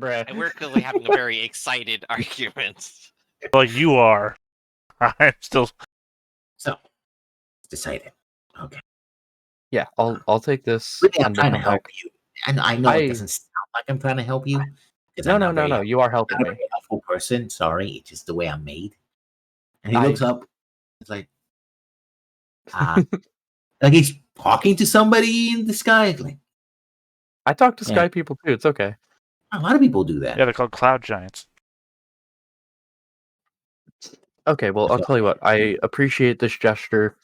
Bruh. And we're clearly having a very excited argument. Well, you are. I'm still. So, it's decided. Okay. Yeah, I'll take this. Really, I'm and trying to come help back. you. And I know it doesn't sound like I'm trying to help you. No. You are helping I'm not a me. very helpful person. Sorry. It's just the way I'm made. And he I- looks up. It's like, like he's talking to somebody in the sky. Like, I talk to Yeah. sky people too. It's okay. a lot of people do that. Yeah, they're called cloud giants. Okay, well, I'll tell you what. I appreciate this gesture.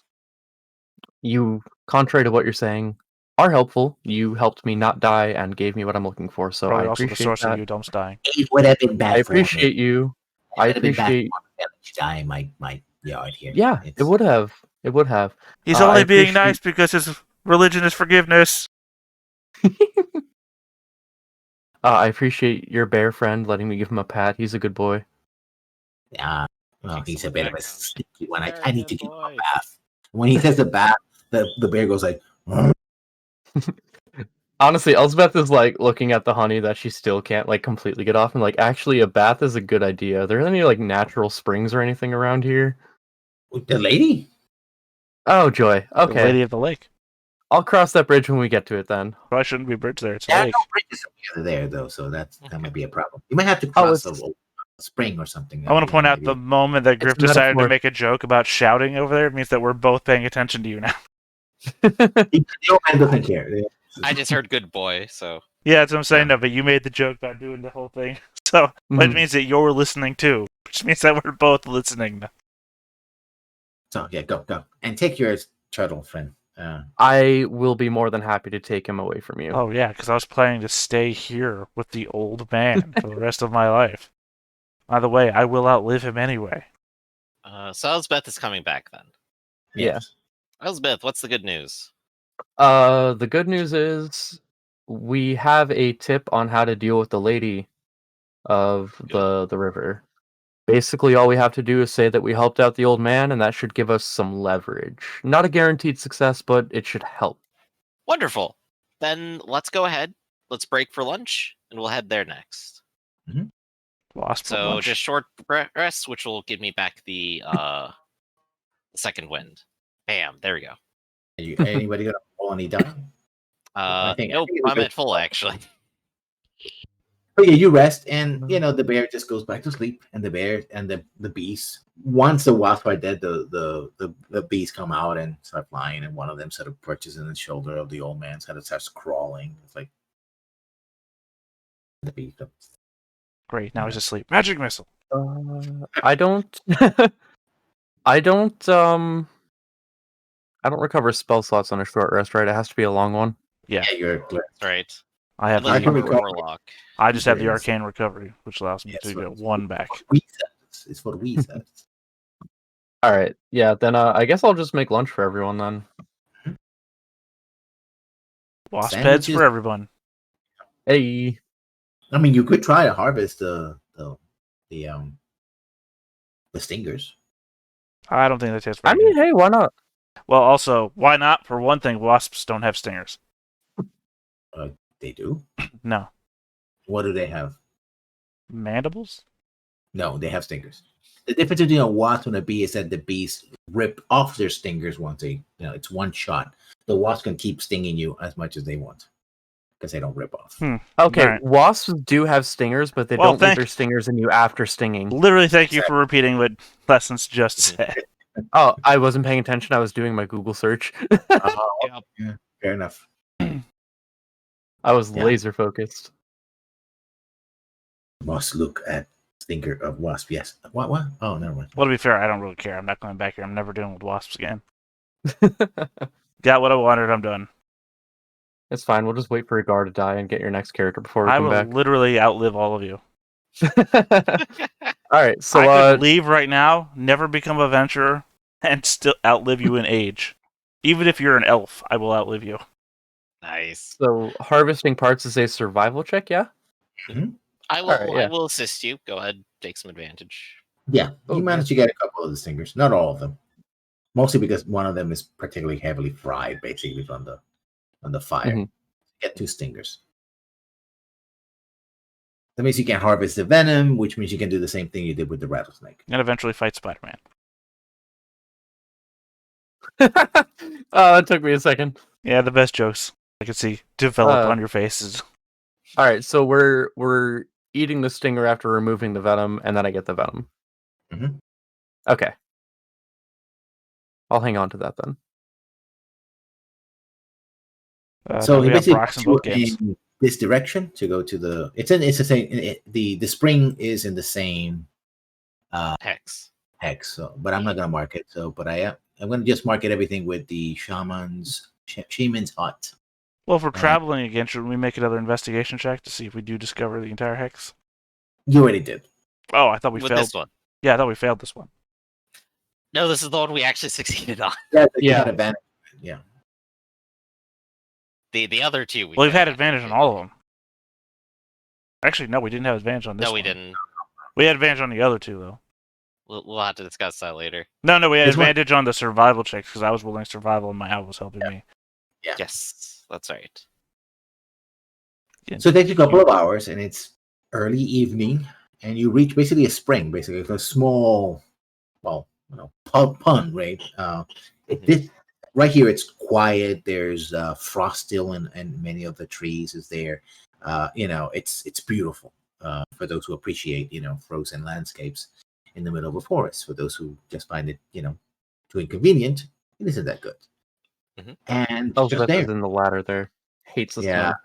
You, contrary to what you're saying, are helpful. You helped me not die and gave me what I'm looking for, so Probably I also the appreciate source of that. you dumps dying. It would have been bad I for me. appreciate you. I It would have been bad appreciate. for me to let you die in my yard here. Yeah, it would have. It would have. He's I only being appreciate- nice because his religion is forgiveness. I appreciate your bear friend letting me give him a pat. He's a good boy. Yeah. Well, he's a bit of a Background. sneaky one. Very I need to good give him a boy. bath. When he says the bath, the bear goes like, Honestly, Elspeth is like looking at the honey that she still can't like completely get off, and like, actually, a bath is a good idea. Are there any like natural springs or anything around here? the lady? Oh, joy. The Okay, lady of the lake. I'll cross that bridge when we get to it then. Probably shouldn't be a bridge there. It's a There are lake. no bridges over there, though, so that might be a problem. You might have to Oh, cross it's- a spring or something. I want to point out the moment that Griff a decided to metaphor. make a joke about shouting over there means that we're both paying attention to you now. the old man doesn't care. I just heard good boy, so Yeah, that's what I'm saying. Yeah. No, but you made the joke about doing the whole thing. So it Mhm. means that you're listening too, which means that we're both listening now. So yeah, go and take your turtle friend. I will be more than happy to take him away from you. Oh, yeah, because I was planning to stay here with the old man for the rest of my life. By the way, I will outlive him anyway. so Elspeth is coming back then. Yeah. Elspeth, what's the good news? The good news is we have a tip on how to deal with the lady of the river. Basically, all we have to do is say that we helped out the old man, and that should give us some leverage. Not a guaranteed success, but it should help. Wonderful. Then let's go ahead. Let's break for lunch, and we'll head there next. Lost for So lunch. just short rest, which will give me back the second wind. Bam! There we go. Anybody gonna roll any die? I think Nope, it was I'm good. at full actually. But yeah, you rest, and the bear just goes back to sleep, and the bear and the bees. Once the wasps are dead, the bees come out and start flying, and one of them sort of perches in the shoulder of the old man, sort of starts crawling. It's like the bee. Great, now he's asleep. Magic missile. I don't. I don't recover spell slots on a short rest, right? It has to be a long one. Yeah, Yeah, you're clear. That's right. I have. Unless I you're can The, a recover. warlock. I just have the Yes. arcane recovery, which allows me Yes, to well, get one back. It's for we said. All right. Yeah. Then I guess I'll just make lunch for everyone then. Wasp Sandwiches. heads for everyone. Hey. I mean, you could try to harvest the stingers. I don't think that tastes I very mean, good. hey, why not? Well, also, why not? For one thing, wasps don't have stingers. They do. No. What do they have? Mandibles? No, they have stingers. The difference between a wasp and a bee is that the bees rip off their stingers once it's one shot. The wasp can keep stinging you as much as they want because they don't rip off. Okay, Alright. wasps do have stingers, but they Well, don't leave their stingers in you after stinging. Literally, thank you for repeating what Lessons just said. Oh, I wasn't paying attention. I was doing my Google search. Yeah, fair enough. I was Yeah. laser focused. Must look at stinger of wasp. Yes. What? Oh, never mind. Well, to be fair, I don't really care. I'm not going back here. I'm never dealing with wasps again. Got what I wanted. I'm done. It's fine. We'll just wait for Igar to die and get your next character before we I come will back. literally outlive all of you. All right. So I could leave right now, never become a venturer, and still outlive you in age. Even if you're an elf, I will outlive you. Nice. so harvesting parts is a survival check, yeah? I will. Alright, yeah. I will assist you. Go ahead, take some advantage. Yeah, Oh, you managed to get a couple of the stingers. Not all of them. Mostly because one of them is particularly heavily fried, basically from the fire. Mhm. Get 2 stingers. That means you can harvest the venom, which means you can do the same thing you did with the rattlesnake. And eventually fight Spider-Man. Oh, that took me a second. Yeah, the best jokes I can see develop on your faces. All right, so we're eating the stinger after removing the venom, and then I get the venom. Mhm. Okay. I'll hang on to that then. So now he we have basically rocks in went both games. in this direction to go to the. It's the same. The spring is in the same Hex. hex. So, but I'm not gonna mark it. So, but I'm gonna just market everything with the shaman's hut. Well, if we're traveling again, should we make another investigation check to see if we do discover the entire hex? You already did. Oh, I thought we With failed. this one. Yeah, I thought we failed this one. No, this is the one we actually succeeded on. Yeah, you Yeah. had advantage. Yeah. The other two. Well, we've had failed. advantage on all of them. Actually, no, we didn't have advantage on this No, one. we didn't. We had advantage on the other two, though. We'll have to discuss that later. No, we had This one- advantage on the survival checks because I was rolling survival and my owl was helping me. Yeah. Yes, that's right. Yeah. So it takes you a couple of hours, and it's early evening, and you reach basically a spring, basically a small, pond, right? This right here, it's quiet. There's frost still in many of the trees. Is there? It's beautiful for those who appreciate frozen landscapes in the middle of a forest. For those who just find it too inconvenient, it isn't that good. Mhm. And Elspeth just there, is in the ladder there. Hates the yeah. snow.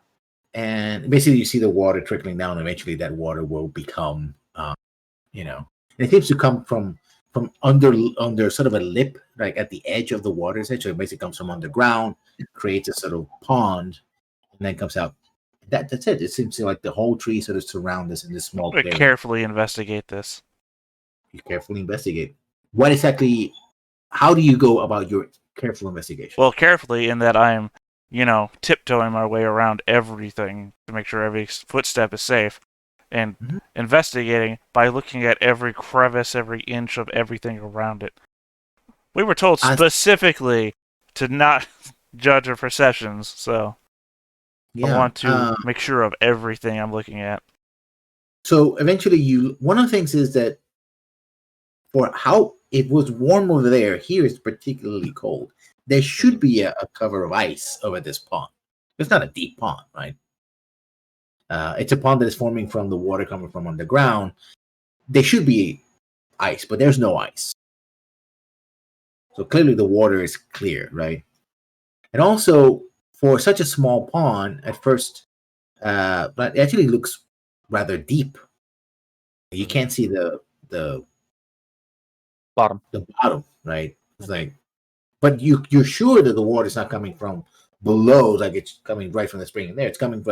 And basically you see the water trickling down. Eventually that water will become and it seems to come from under sort of a lip, like at the edge of the water's edge. So it basically comes from underground, creates a sort of pond, and then comes out. That's it. It seems like the whole tree sort of surrounds us in this small I'm gonna clearing. carefully investigate this. You carefully investigate. What exactly, how do you go about your careful investigation? Well, carefully in that I'm, tiptoeing my way around everything to make sure every footstep is safe, and Mhm. investigating by looking at every crevice, every inch of everything around it. We were told specifically to not judge our perceptions, so I want to make sure of everything I'm looking at. So eventually one of the things is that for how it was warm over there, here it's particularly cold. There should be a cover of ice over this pond. It's not a deep pond, right? It's a pond that is forming from the water coming from underground. There should be ice, but there's no ice. So clearly the water is clear, right? And also, for such a small pond, at first, but it actually looks rather deep. You can't see the Bottom. bottom, right? It's like, but you're sure that the water is not coming from below, like it's coming right from the spring in there. It's coming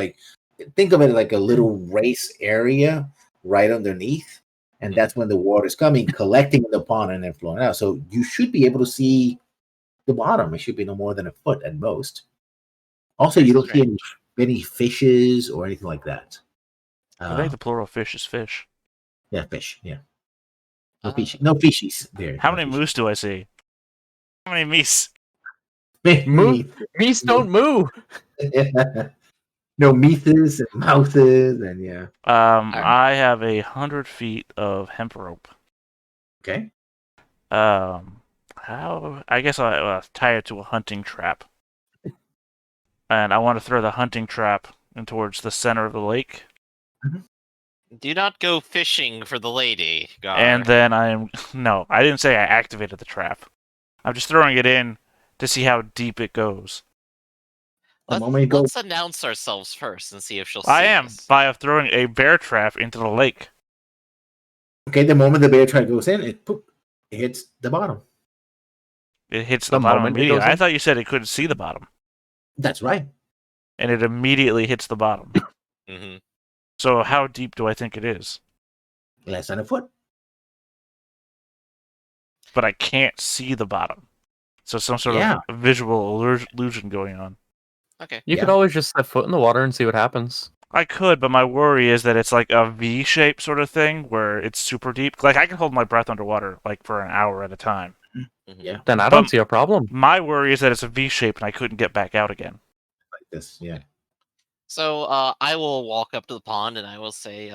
think of it like a little race area right underneath, and that's when the water is coming, collecting in the pond, and then flowing out. So you should be able to see the bottom. It should be no more than a foot at most. Also, you don't see any fishes or anything like that. I think the plural fish is fish. Yeah, fish. Yeah. No fishies there. How many moose do I see? How many meese? Meese don't move. No meeses and mouses and yeah. I have 100 feet of hemp rope. Okay. How? I guess I'll tie it to a hunting trap, and I want to throw the hunting trap in towards the center of the lake. Do not go fishing for the lady, Gar. And then no, I didn't say I activated the trap. I'm just throwing it in to see how deep it goes. Let's announce ourselves first and see if she'll see I am us. by throwing a bear trap into the lake. Okay, the moment the bear trap goes in, it hits the bottom. It hits the The bottom moment it immediately. goes in? I thought you said it couldn't see the bottom, That's right. and it immediately hits the bottom. Mm-hmm. So how deep do I think it is? Less than a foot. But I can't see the bottom. So some sort of visual illusion going on. Okay. You could always just set foot in the water and see what happens. I could, but my worry is that it's like a V-shape sort of thing where it's super deep. Like I can hold my breath underwater like for an hour at a time. Mm-hmm. Yeah. Then I don't see a problem. My worry is that it's a V-shape and I couldn't get back out again. Like this, yeah. So I will walk up to the pond and I will say,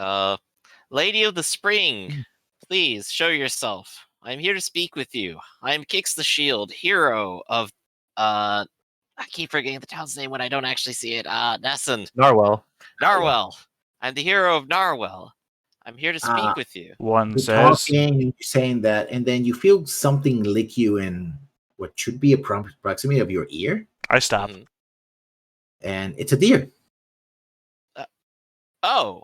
Lady of the Spring, please show yourself. I am here to speak with you. I am Kix the Shield, hero of I keep forgetting the town's name when I don't actually see it. Nesson. Narwhal. Narwhal. I'm the hero of Narwhal. I'm here to speak with you. One You're says, talking and you're saying that, and then you feel something lick you in what should be a proximity of your ear, I stop. Mhm. and it's a deer. Oh.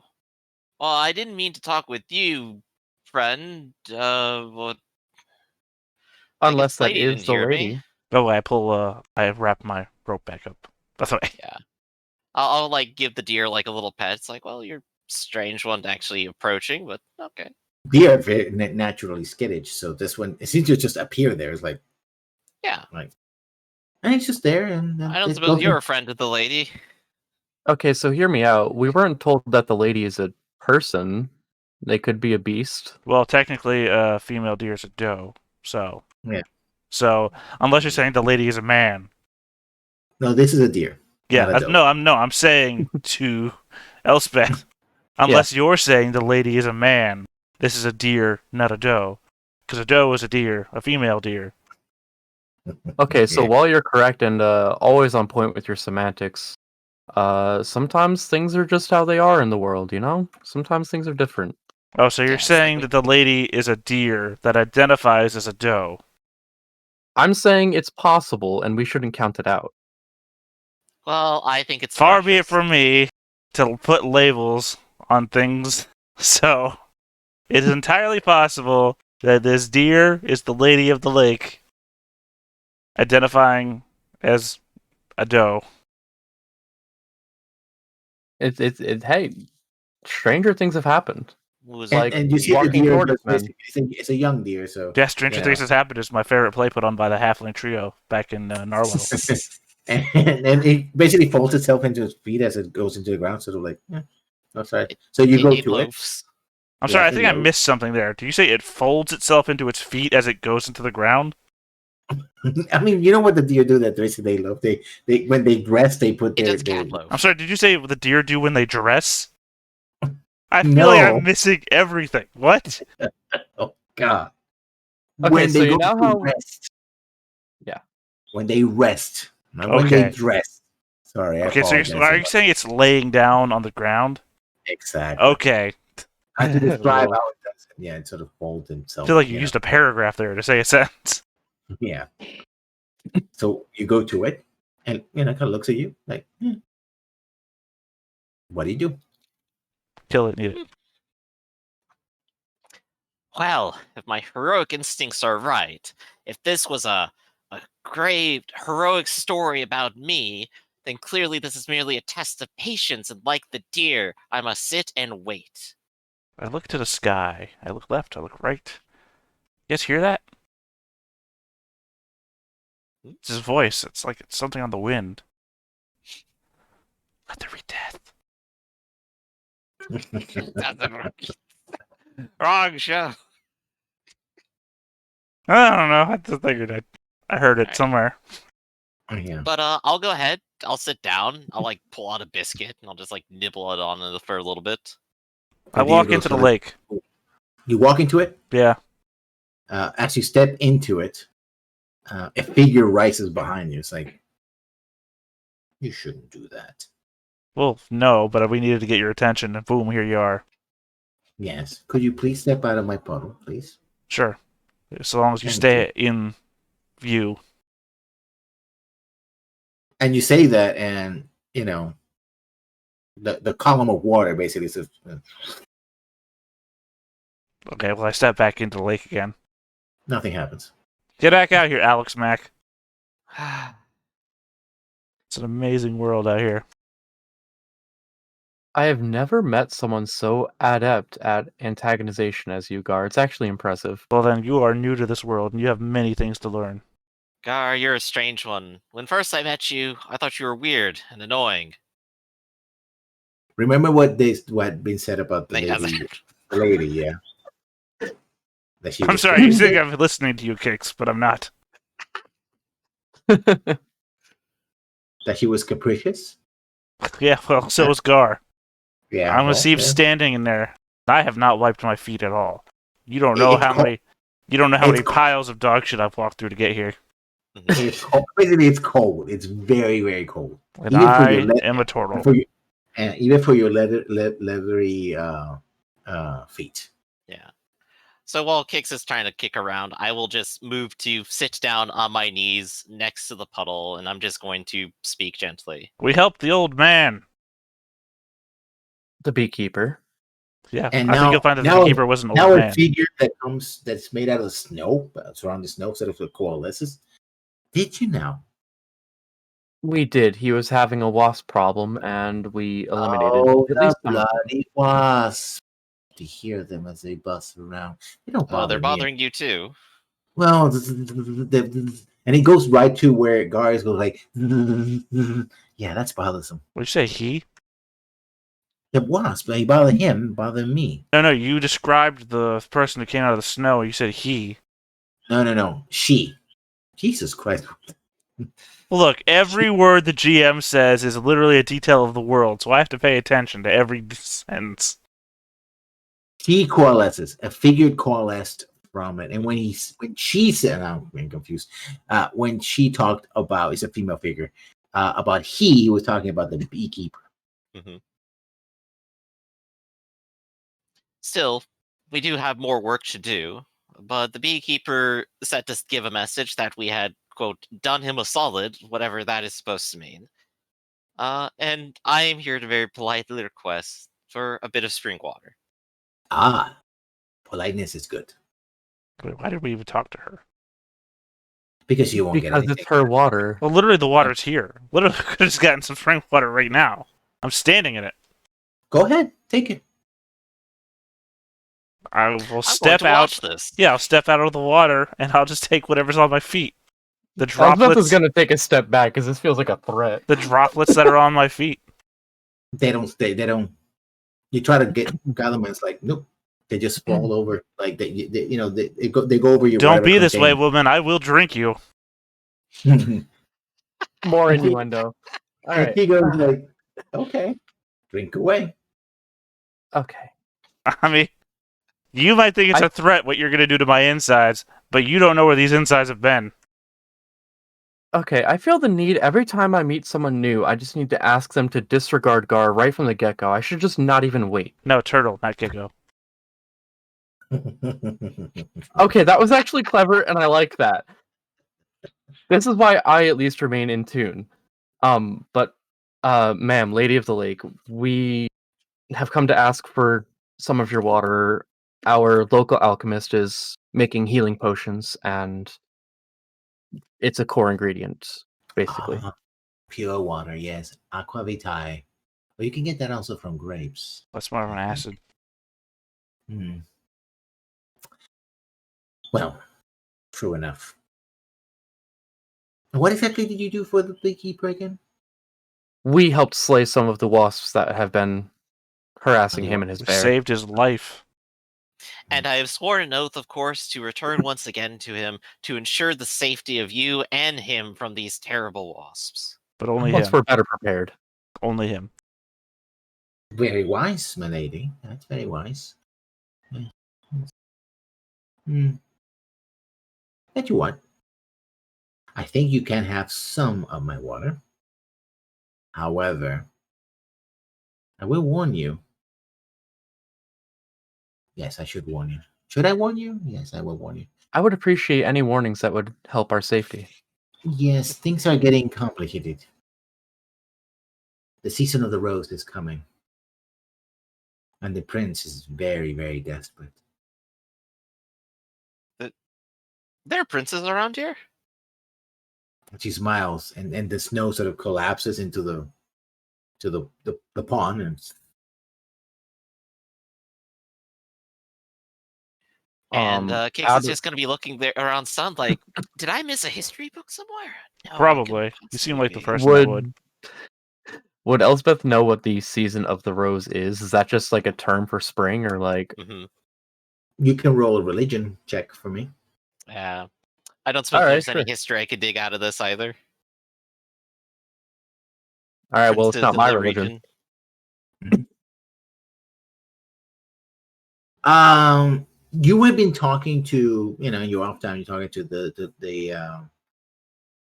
Well, I didn't mean to talk with you, friend. Well, I guess Unless that lady is didn't the hear me. lady. Oh, I wrap my rope back up. That's the way. Yeah. I'll like give the deer like a little pet. It's like, well, you're a strange one actually approaching, but okay. Deer are very naturally skittish, so this one it seems to just appear there. It's like, Yeah. and it's just there, and then I don't it suppose goes you're in. a friend of the lady. Okay, so hear me out. We weren't told that the lady is a person. They could be a beast. Well, technically, a female deer is a doe, so. Yeah. So, unless you're saying the lady is a man. No, this is a deer. Yeah, not a doe. I'm saying to Elspeth. Unless you're saying the lady is a man, this is a deer, not a doe. Because a doe is a deer, a female deer. Okay, so Yeah. while you're correct and always on point with your semantics, sometimes things are just how they are in the world, you know? Sometimes things are different. Oh, so you're Yeah, it's saying like that the lady is a deer that identifies as a doe. I'm saying it's possible and we shouldn't count it out. Well, I think it's Far be it cautious. from me to put labels on things, so it is entirely possible that this deer is the lady of the lake, identifying as a doe. Hey, stranger things have happened. Was And, like and you see the walking deer. tortoise men. It's a young deer, so Yeah, Stranger Yeah. Things Has Happened is my favorite play put on by the Halfling Trio back in Narwhal. and it basically folds itself into its feet as it goes into the ground. Sort of like, oh, sorry. So you go it to it. loafs. I'm Yeah, sorry, I it think I loads. missed something there. Do you say it folds itself into its feet as it goes into the ground? I mean, you know what the deer do that they love? They when they dress, they put It their, does cat loaf. I'm sorry, did you say what the deer do when they dress? I feel like No. I'm missing everything. What? Oh God. Okay, when so they you go know to how- rest. Yeah. When they rest, not when they Okay. dress. Sorry, I Okay, so apologize. are you saying it's laying down on the ground? Exactly. Okay. I have to describe Lol. how it does it. Yeah, it sort of folds I himself. feel like you used a paragraph there to say a sentence. Yeah. So you go to it, and kind of looks at you like, what do you do? Kill it, eat it. Well, if my heroic instincts are right, if this was a great heroic story about me, then clearly this is merely a test of patience, and like the deer, I must sit and wait. I look to the sky. I look left. I look right. You guys hear that? It's his voice. It's like it's something on the wind. Let there be death. Wrong show. I don't know. I just figured I heard it Alright. somewhere. Yeah. But I'll go ahead. I'll sit down. I'll like pull out a biscuit and I'll just like nibble it on it for a little bit. I The deer walk goes into the sort of- lake. You walk into it. Yeah. As you step into it, a figure rises behind you. It's like, you shouldn't do that. Well, no, but we needed to get your attention, and boom, here you are. Yes. Could you please step out of my puddle, please? Sure. So long as you Thank stay in view. And you say that, and the column of water basically says, Okay, well, I step back into the lake again. nothing happens. Get back out here, Alex Mack. It's an amazing world out here. I have never met someone so adept at antagonization as you, Gar. It's actually impressive. Well, then, you are new to this world, and you have many things to learn. Gar, you're a strange one. When first I met you, I thought you were weird and annoying. Remember what had been said about the They lady? haven't. The lady, yeah. That she I'm was sorry, you think I'm listening to you, Kix, but I'm not. that she was capricious. Yeah, well, so is Gar. Yeah, I'm gonna well, see him yeah. standing in there. I have not wiped my feet at all. You don't know It's how cold. many. You don't know how It's many cold. piles of dog shit I've walked through to get here. It's cold. Basically, it's cold. It's very, very cold. And Even for your I am a turtle. even for your leathery feet. Yeah. So while Kix is trying to kick around, I will just move to sit down on my knees next to the puddle, and I'm just going to speak gently. We helped the old man. The beekeeper. Yeah, And I think now, you'll find that the now, beekeeper was an old now a man. figure that's made out of snow, surrounding snow, instead of coalesces. Did you now? We did. He was having a wasp problem, and we eliminated Oh, at the least some of them. bloody wasps! To hear them as they bust around, they don't Oh, they're bother me. bothering you too. Well, and he goes right to where guards go like, yeah, that's bothersome. Would you say he? The wasp, he bother him, bother me. No, you described the person who came out of the snow. You said he. No, she. Jesus Christ. Look, every word the GM says is literally a detail of the world, so I have to pay attention to every sentence. She coalesces. A figure coalesced from it. And when she said, I'm getting confused. When she talked about, it's a female figure, about he was talking about the beekeeper. Mm-hmm. Still, we do have more work to do, but the beekeeper said to give a message that we had, quote, done him a solid, whatever that is supposed to mean. And I am here to very politely request for a bit of spring water. Ah, politeness is good. Wait, why did we even talk to her? Because you won't get Because anything. it's her water. Well, literally, the water's here. Literally, could have just gotten some spring water right now. I'm standing in it. Go ahead, take it. I will I'm going step to out. watch this. Yeah, I'll step out of the water, and I'll just take whatever's on my feet. The Elspeth droplets. is gonna take a step back because this feels like a threat. The droplets that are on my feet. They don't stay. They don't. You try to get gather them, it's like nope. They just fall over. Like they go over your. Don't be this way, woman. I will drink you. More innuendo. All And right. he goes like, okay, drink away. Okay. I mean, you might think it's a threat what you're going to do to my insides, but you don't know where these insides have been. Okay, I feel the need every time I meet someone new, I just need to ask them to disregard Gar right from the get-go. I should just not even wait. No, turtle, not Gecko. Okay, that was actually clever, and I like that. This is why I at least remain in tune. But, ma'am, Lady of the Lake, we have come to ask for some of your water. Our local alchemist is making healing potions, and it's a core ingredient, basically. Pure water, yes. Aqua vitae. But you can get that also from grapes. That's more of an acid. Well, true enough. What exactly did you do for the beekeeper again? We helped slay some of the wasps that have been harassing him and his bear. Saved his life. And I have sworn an oath, of course, to return once again to him to ensure the safety of you and him from these terrible wasps. But only Once him. we're better prepared. Only him. Very wise, my lady. That's very wise. That you what? I think you can have some of my water. However, I will warn you. Yes, I should warn you. Should I warn you? Yes, I will warn you. I would appreciate any warnings that would help our safety. Yes, things are getting complicated. The season of the rose is coming. And the prince is very, very desperate. There are princes around here? She smiles, and the snow sort of collapses into the pond. And Kix is just going to be looking there around sun like, did I miss a history book somewhere? No, Probably. You seem like the person that would. Would Elspeth know what the season of the rose is? Is that just like a term for spring, or like? Mm-hmm. You can roll a religion check for me. Yeah. I don't suppose there's any history I could dig out of this either. All right, well, it's princes not in my the religion. region. You have been talking to, in your off time, you're talking to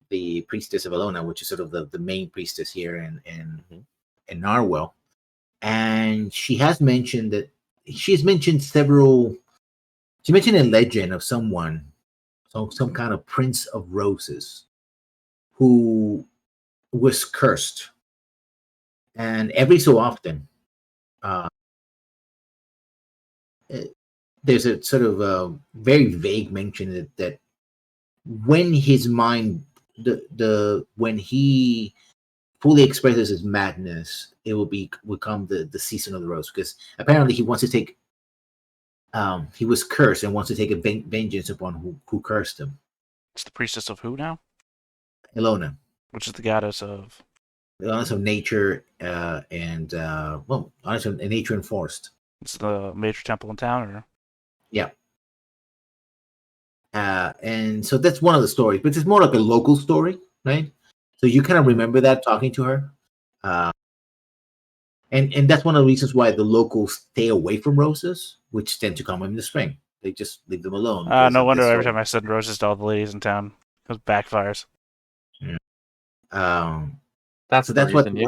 the priestess of Alona, which is sort of the main priestess here in Narwhal, and she has mentioned that she mentioned a legend of someone, some kind of prince of roses, who was cursed, and every so often, there's a sort of a very vague mention that when his mind, when he fully expresses his madness, it will become the season of the rose, because apparently he wants to take he was cursed and wants to take a vengeance upon who cursed him. It's the priestess of who now? Ilona. Which is the goddess of? The goddess of nature and honestly, nature and forest. It's the major temple in town, or? Yeah. And so that's one of the stories, but it's more like a local story, right? So you kind of remember that talking to her. And that's one of the reasons why the locals stay away from roses, which tend to come in the spring. They just leave them alone. No wonder every time I send roses to all the ladies in town, it backfires. Yeah. That's so the that's reason,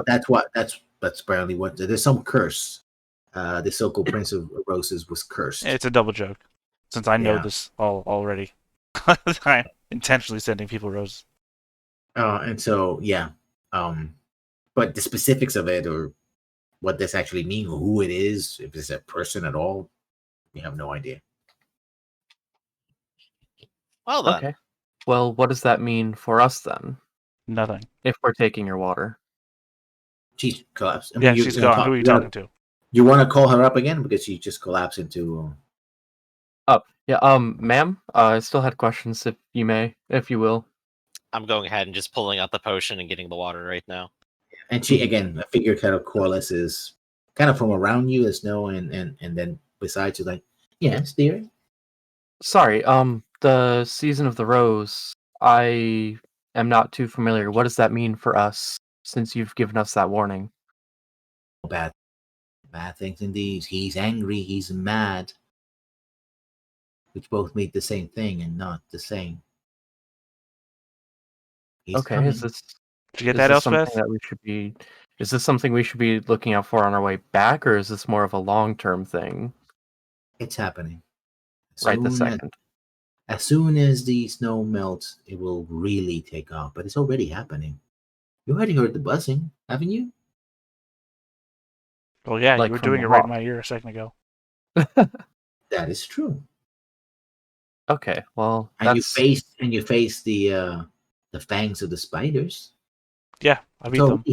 that's apparently what there's some curse. The so-called Prince of Roses was cursed. It's a double joke, since I know this all already. I'm intentionally sending people roses. And so but the specifics of it, or what this actually means, or who it is, if it's a person at all, we have no idea. Well then. Okay. Well, what does that mean for us then? Nothing. If we're taking your water. She's collapsed. Yeah, she's gone. Who are you talking to? You want to call her up again, because she just collapsed into. Up. Yeah. Ma'am. I still had questions, if you will. I'm going ahead and just pulling out the potion and getting the water right now. And she again, a figure kind of coalesces, kind of from around you as snow, and then besides you, like, yes, dear. Sorry. The season of the rose. I am not too familiar. What does that mean for us, since you've given us that warning? Bad things indeed. He's angry. He's mad. Which both mean the same thing and not the same. He's okay. coming. Is this? Did you get that, Elspeth? Is this something we should be looking out for on our way back, or is this more of a long-term thing? It's happening. Right this second. As soon as the snow melts, it will really take off. But it's already happening. You already heard the buzzing, haven't you? Well, yeah, Like you were from doing the it right rock. in my ear a second ago. That is true. Okay, well, And you face the fangs of the spiders. Yeah, I beat them.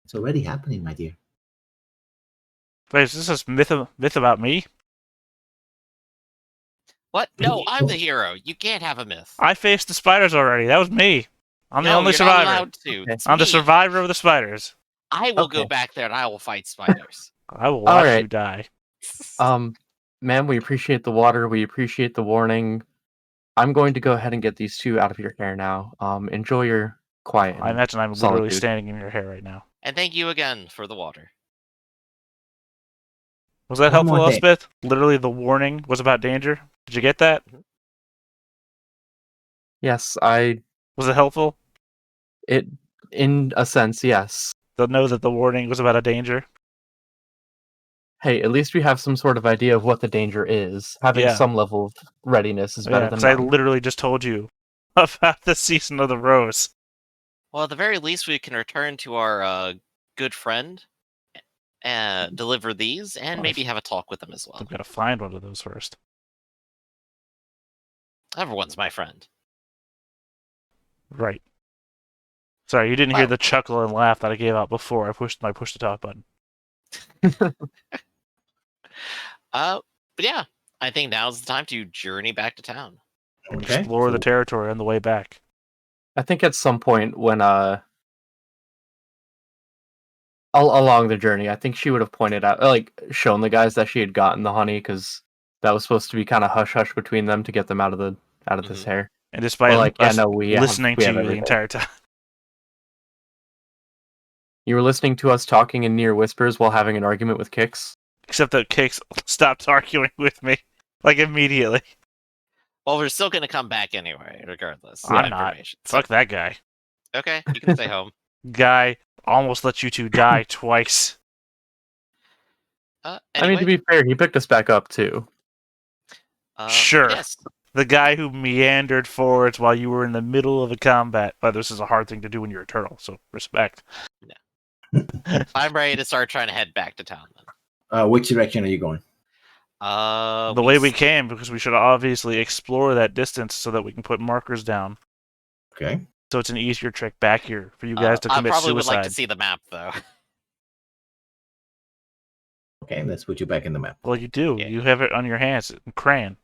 It's already happening, my dear. Wait, is this a myth about me? What? No, I'm the hero. You can't have a myth. I faced the spiders already. That was me. I'm the only you're survivor. Not allowed to. Okay. It's I'm the me. survivor of the spiders. I will go Okay. back there and I will fight spiders. I will watch right. you die. Ma'am, we appreciate the water. We appreciate the warning. I'm going to go ahead and get these two out of your hair now. Enjoy your quiet. I imagine I'm solitude. literally standing in your hair right now. And thank you again for the water. Was that One more helpful, thing. Elspeth? Literally, the warning was about danger. Did you get that? Yes, Was it helpful? in a sense, yes. To know that the warning was about a danger? Hey, at least we have some sort of idea of what the danger is. Having Yeah. some level of readiness is better than because I none. literally just told you about the season of the rose. Well, at the very least, we can return to our good friend and deliver these and maybe have a talk with them as well. I've got to find one of those first. Everyone's my friend. Right. Sorry, you didn't hear Well- the chuckle and laugh that I gave out before I pushed my push to talk button. But yeah, I think now's the time to journey back to town. And Okay. explore the territory on the way back. I think at some point when along the journey, I think she would have pointed out, like, shown the guys that she had gotten the honey, because that was supposed to be kind of hush hush between them to get them out of this hair. And despite Well, like, yeah, us no, we have listening to you the everything. entire time. You were listening to us talking in near whispers while having an argument with Kix. Except that Kix stopped arguing with me, like, immediately. Well, we're still gonna come back anyway, regardless. I'm of not. information. Fuck that guy. Okay, you can stay home. Guy almost let you two die twice. I Anyway, mean, to be fair, he picked us back up too. Sure. Yes. The guy who meandered forwards while you were in the middle of a combat. But this is a hard thing to do when you're a turtle, so respect. I'm ready to start trying to head back to town then. Which direction are you going? The way we came, because we should obviously explore that distance so that we can put markers down. Okay. So it's an easier trek back here for you guys to commit I probably would suicide. like to see the map though. Okay, let's put you back in the map. Well, you do. Yeah. You have it on your hands in crayon.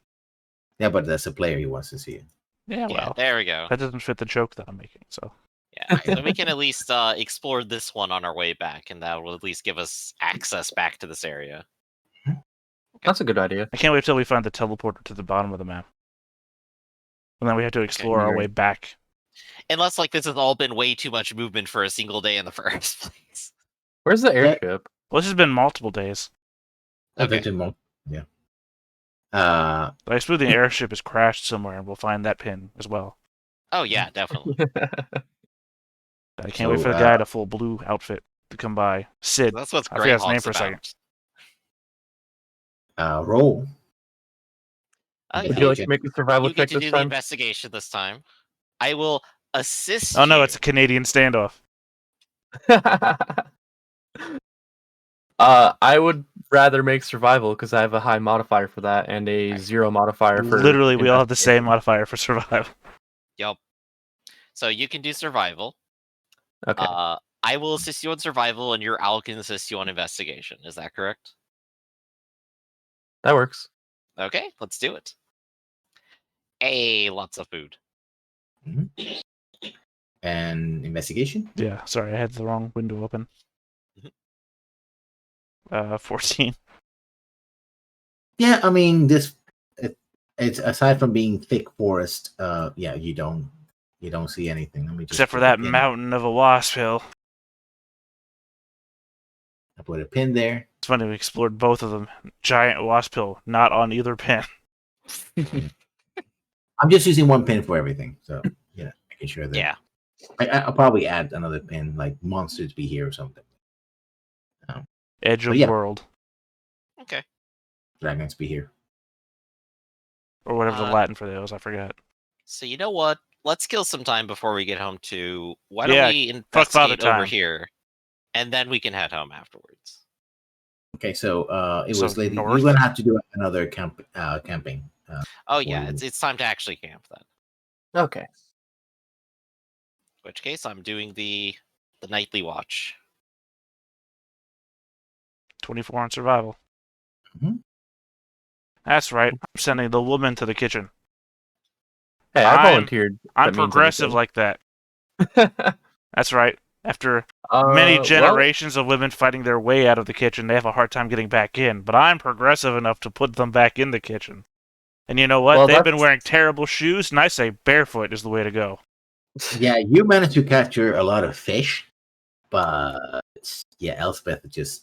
Yeah, but that's a player. He wants to see it. Yeah, Yeah, well, there we go. that doesn't fit the joke that I'm making. So Yeah, so we can at least explore this one on our way back, and that will at least give us access back to this area. That's a good idea. I can't wait till we find the teleporter to the bottom of the map, and then we have to explore our way back. Unless, like, this has all been way too much movement for a single day in the first place. Where's the airship? Well, this has been multiple days. Okay. Yeah. I suppose the airship has crashed somewhere, and we'll find that pin as well. Oh yeah, definitely. I can't wait for the guy in a full blue outfit to come by. Sid. That's what's I forgot his name Greyhawk's for a second. about. Roll. Okay. Would you like to make a survival You get check to do this the time? investigation this time. I will assist Oh no, you. it's a Canadian standoff. I would rather make survival because I have a high modifier for that and a 0 modifier for. Literally, we all have the same investigation. modifier for survival. Yep. So you can do survival. Okay. I will assist you on survival, and your owl can assist you on investigation. Is that correct? That works. Okay, let's do it. Hey, lots of food. And investigation. Yeah, sorry, I had the wrong window open. 14. Yeah, I mean it's aside from being thick forest. Yeah, you don't see anything. Let me just Except for put a that pin. mountain of a wasp hill. I put a pin there. It's funny, we explored both of them. Giant wasp hill, not on either pin. I'm just using one pin for everything, so making sure that. Yeah. I'll probably add another pin, like monsters be here or something. Edge of yeah. world. Okay. Dragons be here. Or whatever the Latin for those, I forgot. So you know what? Let's kill some time before we get home to. Why Yeah, don't we fuck father investigate over time. here, and then we can head home afterwards. Okay, so it So was lady. north? You're gonna have to do another camping. Oh yeah, Ooh. it's time to actually camp then. Okay. In which case, I'm doing the nightly watch. 24 on survival. Mhm. That's right. I'm sending the woman to the kitchen. Hey, I I'm- volunteered. I'm progressive like that. like. That's right. After many generations of women fighting their way out of the kitchen, they have a hard time getting back in. But I'm progressive enough to put them back in the kitchen. And you know what? Well, They've been that's- wearing terrible shoes, and I say barefoot is the way to go. Yeah, you managed to capture a lot of fish, but Elspeth just.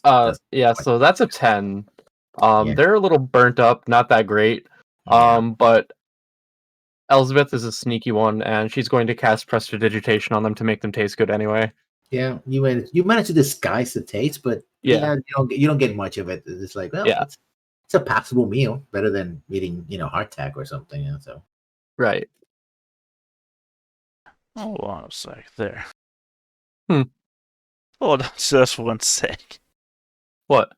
Yeah. So that's a 10. Yeah. They're a little burnt up, not that great. But Elizabeth is a sneaky one, and she's going to cast prestidigitation on them to make them taste good anyway. Yeah, you managed to disguise the taste, but you don't get much of it. It's like, well, it's a passable meal, better than eating hardtack or something. So Right. Hold on a sec. There. Hmm. Hold on just one sec. What?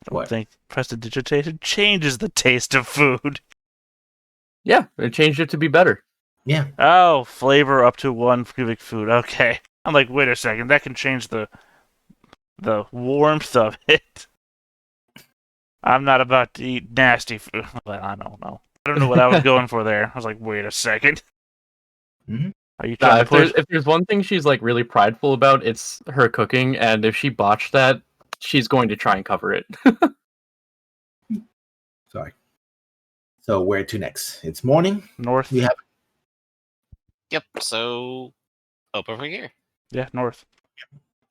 I don't think prestidigitation changes the taste of food. Yeah, it changed it to be better. Yeah. Oh, flavor up to 1 cubic food. Okay. I'm like, wait a second. That can change the warmth of it. I'm not about to eat nasty food. Well, I don't know. I don't know what I was going for there. I was like, wait a second. Mhm. Are you trying to push? If there's one thing she's like really prideful about, it's her cooking, and if she botched that, she's going to try and cover it. Sorry. So where to next? It's morning. North. We have Yep. So open from here. Yeah, north.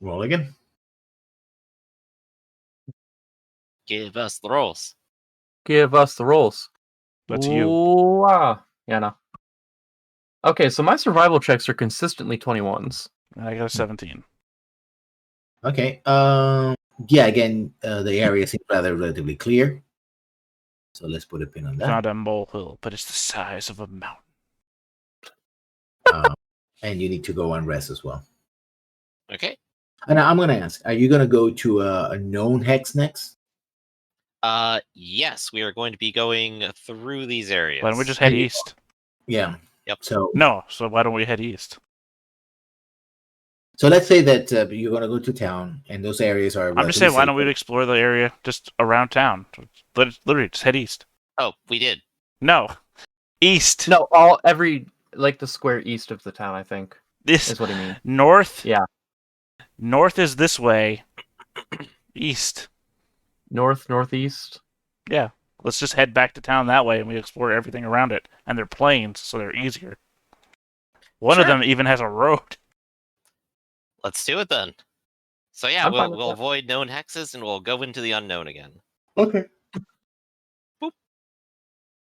Roll again. Give us the rolls. Give us the rolls. That's you. Wow. Yeah, no. Okay, so my survival checks are consistently 21s. And I got a 17. Okay. Yeah. Again, the area seems rather relatively clear. So let's put a pin on that. Found a molehill, but it's the size of a mountain. And you need to go on rest as well. Okay. And I'm going to ask: are you going to go to a known hex next? Yes, we are going to be going through these areas. Why don't we just head And you- east? Yeah. Yep. So No, so why don't we head east? let's say that you're going to go to town, and those areas are. I'm just saying, why don't we relatively explore the area just around town? Literally, just head east. Oh, we did. No, east. No, the square east of the town, I think, This is what I mean. north. Yeah. North is this way. East. Northeast. Yeah. Let's just head back to town that way, and we explore everything around it. And they're plains, so they're easier. One of Sure. them even has a road. Let's do it then. So yeah, I'm fine with we'll that. avoid known hexes and we'll go into the unknown again. Okay. Boop.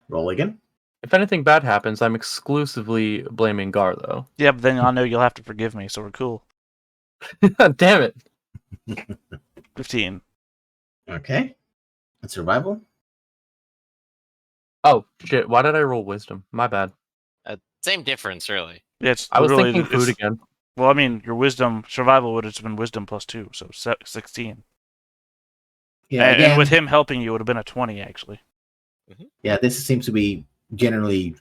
Roll again. If anything bad happens, I'm exclusively blaming Gar, though. Yeah, but then I know you'll have to forgive me, so we're cool. Damn it. 15. Okay. And survival. Oh, shit. Why did I roll wisdom? My bad. Same difference, really. Yeah, it's I was literally- thinking food it's- again. Well, I mean, your wisdom survival would have been wisdom plus 2, so 16. Yeah. And Again, with him helping you, it would have been a 20 actually. yeah. This seems to be generally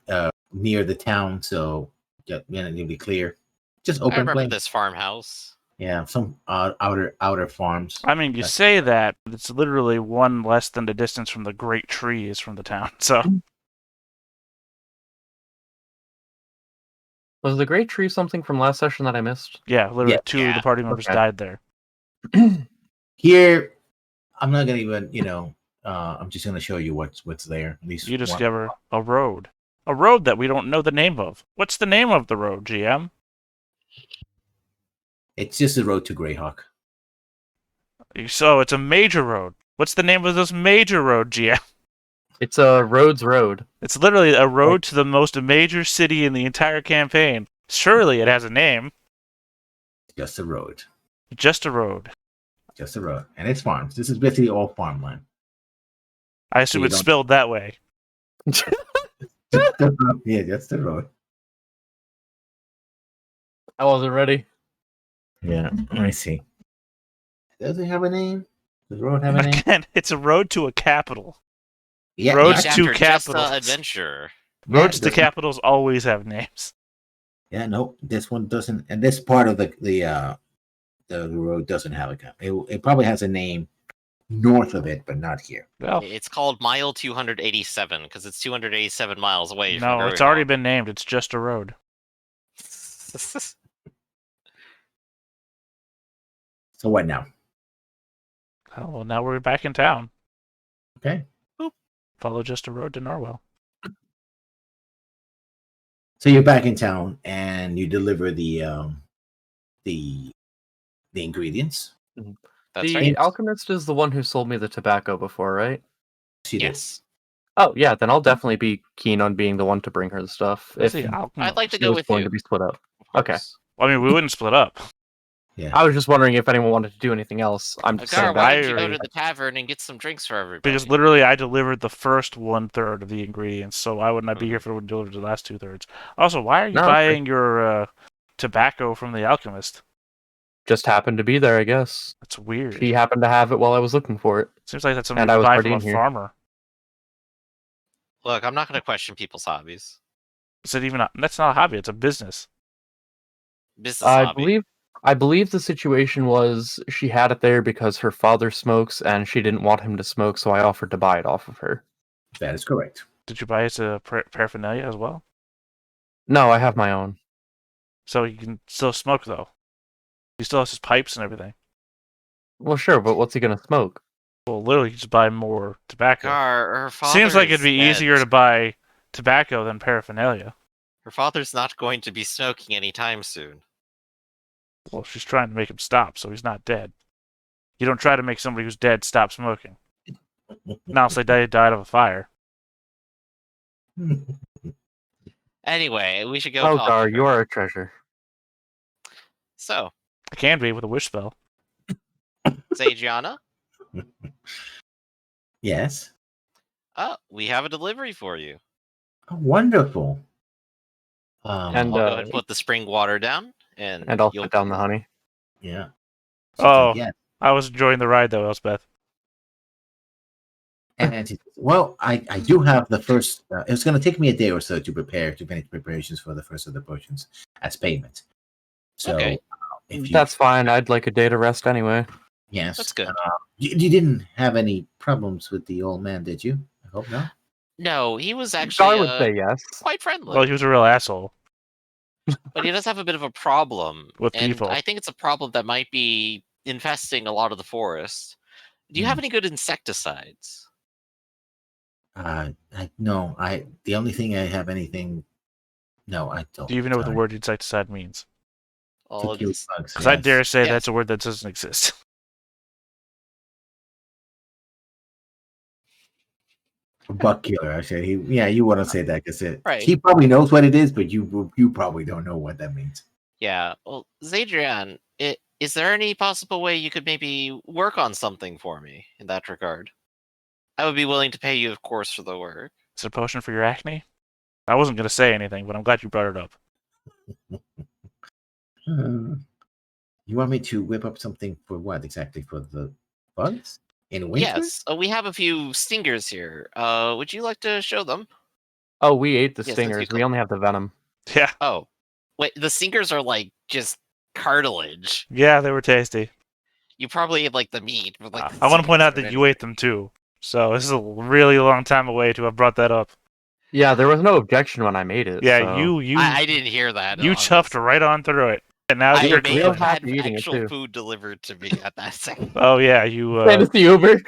near the town, so it'll be clear. Just I open remember plain. this farmhouse. Yeah. Some outer farms. I mean, you Right. say that, but it's literally one less than the distance from the great trees from the town. So Was the great tree something from last session that I missed? yeah, literally Yeah. 2 of the party members Okay. died there. Here, I'm not gonna even. I'm just gonna show you what's there. At least You one- discover a road that we don't know the name of. What's the name of the road, GM? It's just the road to Greyhawk. So it's a major road. What's the name of this major road, GM? It's a Rhodes Road. It's literally a road to the most major city in the entire campaign. Surely it has a name. Just a road. Just a road. Just a road, and it's farms. This is basically all farmland. I assume you it's don't- spelled that way. Yeah, that's the road. I wasn't ready. Yeah, let me see. Does it have a name? Does the road have a name? Again, it's a road to a capital. Yeah, Roads yeah, to After Justa capitals. Adventure. Roads to doesn't- capitals always have names. Yeah, no, this one doesn't, and this part of the road doesn't have a cap. It probably has a name north of it, but not here. Well, It's called Mile 287 because it's 287 miles away. no, it's already been named. It's just a road. So what now? Oh, well, now we're back in town. Okay. Follow just a road to Norwell. So you're back in town, and you deliver the ingredients. That's The right. alchemist is the one who sold me the tobacco before, right? See Yes. Oh, yeah, then I'll definitely be keen on being the one to bring her the stuff. What's If the alchemy? I'd like to she go was with going you. to be split up. of Okay. course. Well, I mean, we wouldn't split up. Yeah. I was just wondering if anyone wanted to do anything else. I'm just Gar, saying why that. don't you go I- to the tavern and get some drinks for everybody? Because literally, I delivered the first 1/3 of the ingredients, so why wouldn't I be here if it would deliver the last 2/3? Also, why are you No, okay. buying your tobacco from the alchemist? Just happened to be there, I guess. That's weird. She happened to have it while I was looking for it. Seems like that's something and you I was buy already from a in here. farmer. Look, I'm not going to question people's hobbies. Is it even? That's not a hobby. It's a business. Business I hobby. believe the situation was she had it there because her father smokes and she didn't want him to smoke, so I offered to buy it off of her. That is correct. Did you buy it as a paraphernalia as well? No, I have my own. So you can still smoke though. He still has his pipes and everything. Well, sure, but what's he gonna smoke? Well, literally, you just buy more tobacco. Gar, her father Seems like is it'd be dead. easier to buy tobacco than paraphernalia. Her father's not going to be smoking anytime soon. Well, she's trying to make him stop, so he's not dead. You don't try to make somebody who's dead stop smoking. Not unless they died of a fire. Anyway, we should go Oh, talk Gar, to you her. are a treasure. So, I can be with a wish spell. Adriana, Yes. we have a delivery for you. Oh, wonderful. And, I'll go ahead and put the spring water down, and I'll you'll put down the honey. yeah. Oh. Yeah. I was enjoying the ride, though, Elspeth. And she says, well, I do have the first. It's going to take me a day or so to finish preparations for the first of the potions as payment. So, Okay. if you, That's fine. I'd like a day to rest anyway. yes, That's good. You didn't have any problems with the old man, did you? I hope not. No, he was Gar actually would say yes. quite friendly. Well, he was a real asshole. But he does have a bit of a problem. With and people. I think it's a problem that might be infesting a lot of the forest. Do you have any good insecticides? No. The only thing I have anything. No, I don't. Do you even know what the Sorry. word insecticide means? All To kill these- bugs, Because I yes. dare say Yes. that's a word that doesn't exist. Bug killer. I said you want to say that because Right. he probably knows what it is, but you probably don't know what that means. Yeah. Well, Zadrian, is there any possible way you could maybe work on something for me in that regard? I would be willing to pay you, of course, for the work. It's a potion for your acne? I wasn't going to say anything, but I'm glad you brought it up. You want me to whip up something for what exactly? For the bugs in winter? Yes, we have a few stingers here. Would you like to show them? Oh, we ate the Yes, stingers. that's We only have the venom. Yeah. Oh, wait, the stingers are like just cartilage. Yeah, they were tasty. You probably ate like the meat. But, like, the I want to point stingers out are that you ate them too. So this is a really long time away to have brought that up. Yeah, there was no objection when I made it. Yeah, so. I didn't hear that. you chuffed right on through it. And now I you're may clear. have clean. had Happy eating it, actual too. food delivered to me at that second. Oh yeah, you Fantasy Uber.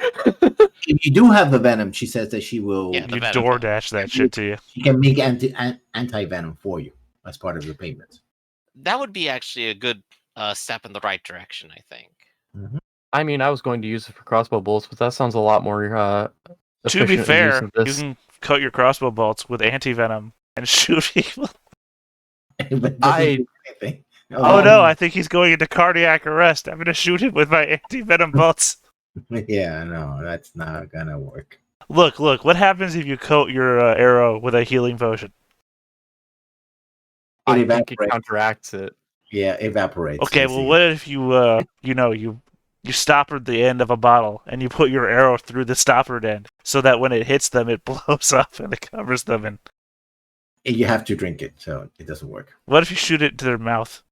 If you do have the venom, she says that she will. Yeah. you the venom. DoorDash that shit to you. She can make anti venom for you as part of your payment. That would be actually a good step in the right direction, I think. I mean, I was going to use it for crossbow bolts, but that sounds a lot more To be efficient fair, use of you this. can cut your crossbow bolts with anti-venom and shoot people. But it doesn't I- do anything. Oh no, I think he's going into cardiac arrest. I'm going to shoot him with my anti-venom bolts. Yeah, no, that's not gonna work. Look, what happens if you coat your arrow with a healing potion? I It think it evaporates. counteracts it. Yeah, evaporates. Okay, I well, see. what if you stopper the end of a bottle and you put your arrow through the stoppered end so that when it hits them, it blows up and it covers them? And You have to drink it, so it doesn't work. what if you shoot it into their mouth?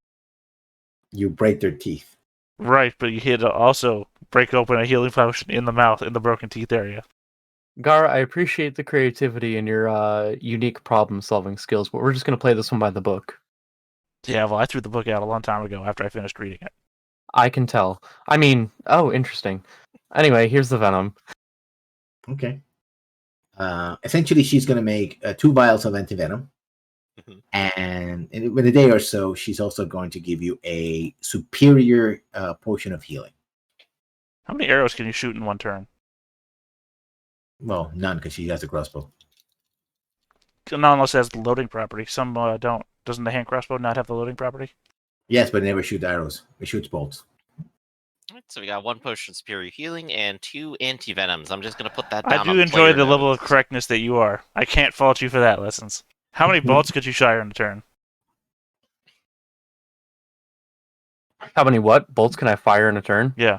You break their teeth. Right, but you hit also break open a healing potion in the mouth in the broken teeth area. Gar, I appreciate the creativity and your unique problem-solving skills, but we're just going to play this one by the book. Yeah, well, I threw the book out a long time ago after I finished reading it. I can tell. I mean, oh, interesting. Anyway, here's the venom. Okay. Essentially, she's going to make 2 vials of antivenom. Mhm. And in a day or so, she's also going to give you a superior potion of healing. How many arrows can you shoot in one turn? Well, none, because she has a crossbow. Not unless it has the loading property. Some don't. Doesn't the hand crossbow not have the loading property? Yes, but it never shoots arrows. It shoots bolts. Alright, so we got 1 potion of superior healing and 2 anti-venoms. I'm just going to put that I down do on enjoy player the level of notes. correctness that you are. I can't fault you for that, Lessons. How many bolts could you fire in a turn? How many what? Bolts can I fire in a turn? Yeah.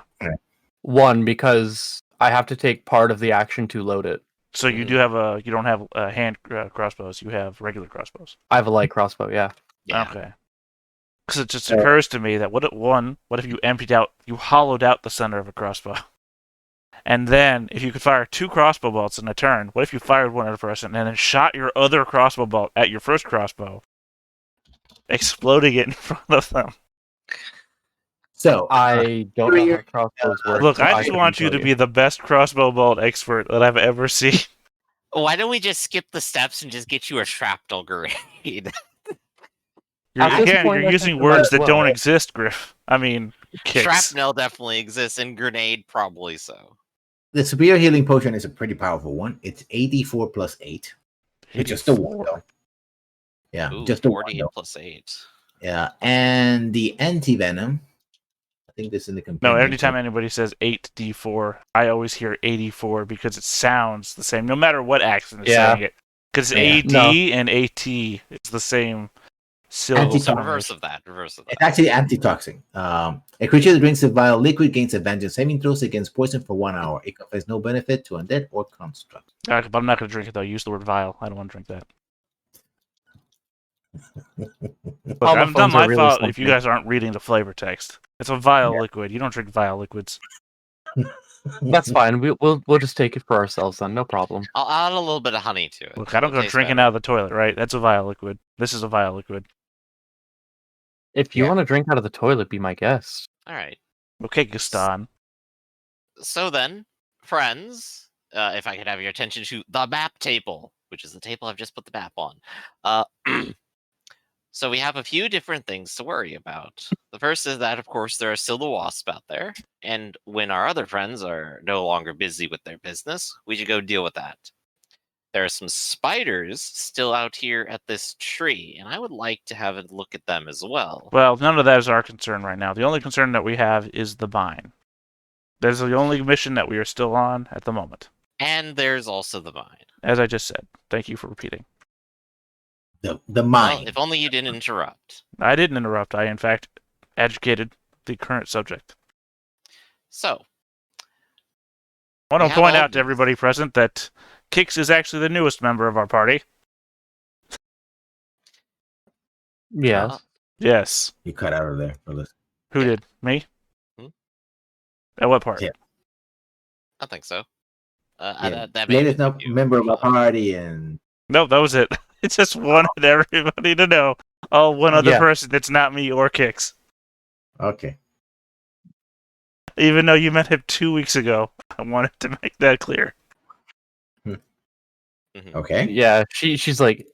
1, because I have to take part of the action to load it. So you do have you don't have hand crossbows. You have regular crossbows. I have a light crossbow, yeah. Yeah. Okay. Because it just occurs to me that what if you hollowed out the center of a crossbow? And then, if you could fire 2 crossbow bolts in a turn, what if you fired one at a person and then shot your other crossbow bolt at your first crossbow, exploding it in front of them? So I don't know how crossbows work. Look, I just couldn't want you tell to be the best crossbow bolt expert that I've ever seen. Why don't we just skip the steps and just get you a shrapnel grenade? At this Again, point, you're I using think we might words as that well. don't exist, Griff. I mean, kicks. Shrapnel definitely exists, and grenade probably so. The superior healing potion is a pretty powerful one. It's 84 plus 8. It's just a 1 though. Yeah, Ooh, just a 1 48 though. plus 8. Yeah, and the anti-venom. I think this is in the No, companion. anytime anybody says 8d4, I always hear 84 because it sounds the same, no matter what accent is saying it. Because AD and AT is the same syllable. So reverse of that. It's actually antitoxin. A creature that drinks a vile liquid gains advantage on saving throws against poison for 1 hour. It confers no benefit to undead or construct. But I'm not going to drink it, though. Use the word vile. I don't want to drink that. Look, it's not my fault if you guys aren't reading the flavor text. It's a vile liquid. You don't drink vile liquids. That's fine. We'll just take it for ourselves then. No problem. I'll add a little bit of honey to it. Look, I don't go drinking out of the toilet, right? That's a vile liquid. This is a vile liquid. If you want to drink out of the toilet, be my guest. All right. Okay, Gaston. So then, friends, if I could have your attention to the map table, which is the table I've just put the map on. So we have a few different things to worry about. The first is that, of course, there are still the wasps out there, and when our other friends are no longer busy with their business, we should go deal with that. There are some spiders still out here at this tree, and I would like to have a look at them as well. Well, none of that is our concern right now. The only concern that we have is the mine. That's the only mission that we are still on at the moment. And there's also the mine. As I just said. Thank you for repeating. The mine. Well, if only you didn't interrupt. I didn't interrupt. I, in fact, educated the current subject. So, I want to point out to everybody present that Kix is actually the newest member of our party. Yeah. Yes. You cut out of there for this. Who did? Me? At what part? Yeah. I think so. Latest member of our party, and no, that was it. I just wanted everybody to know. Oh, one other person that's not me or Kix. Okay. Even though you met him 2 weeks ago, I wanted to make that clear. Okay. Yeah, she's like,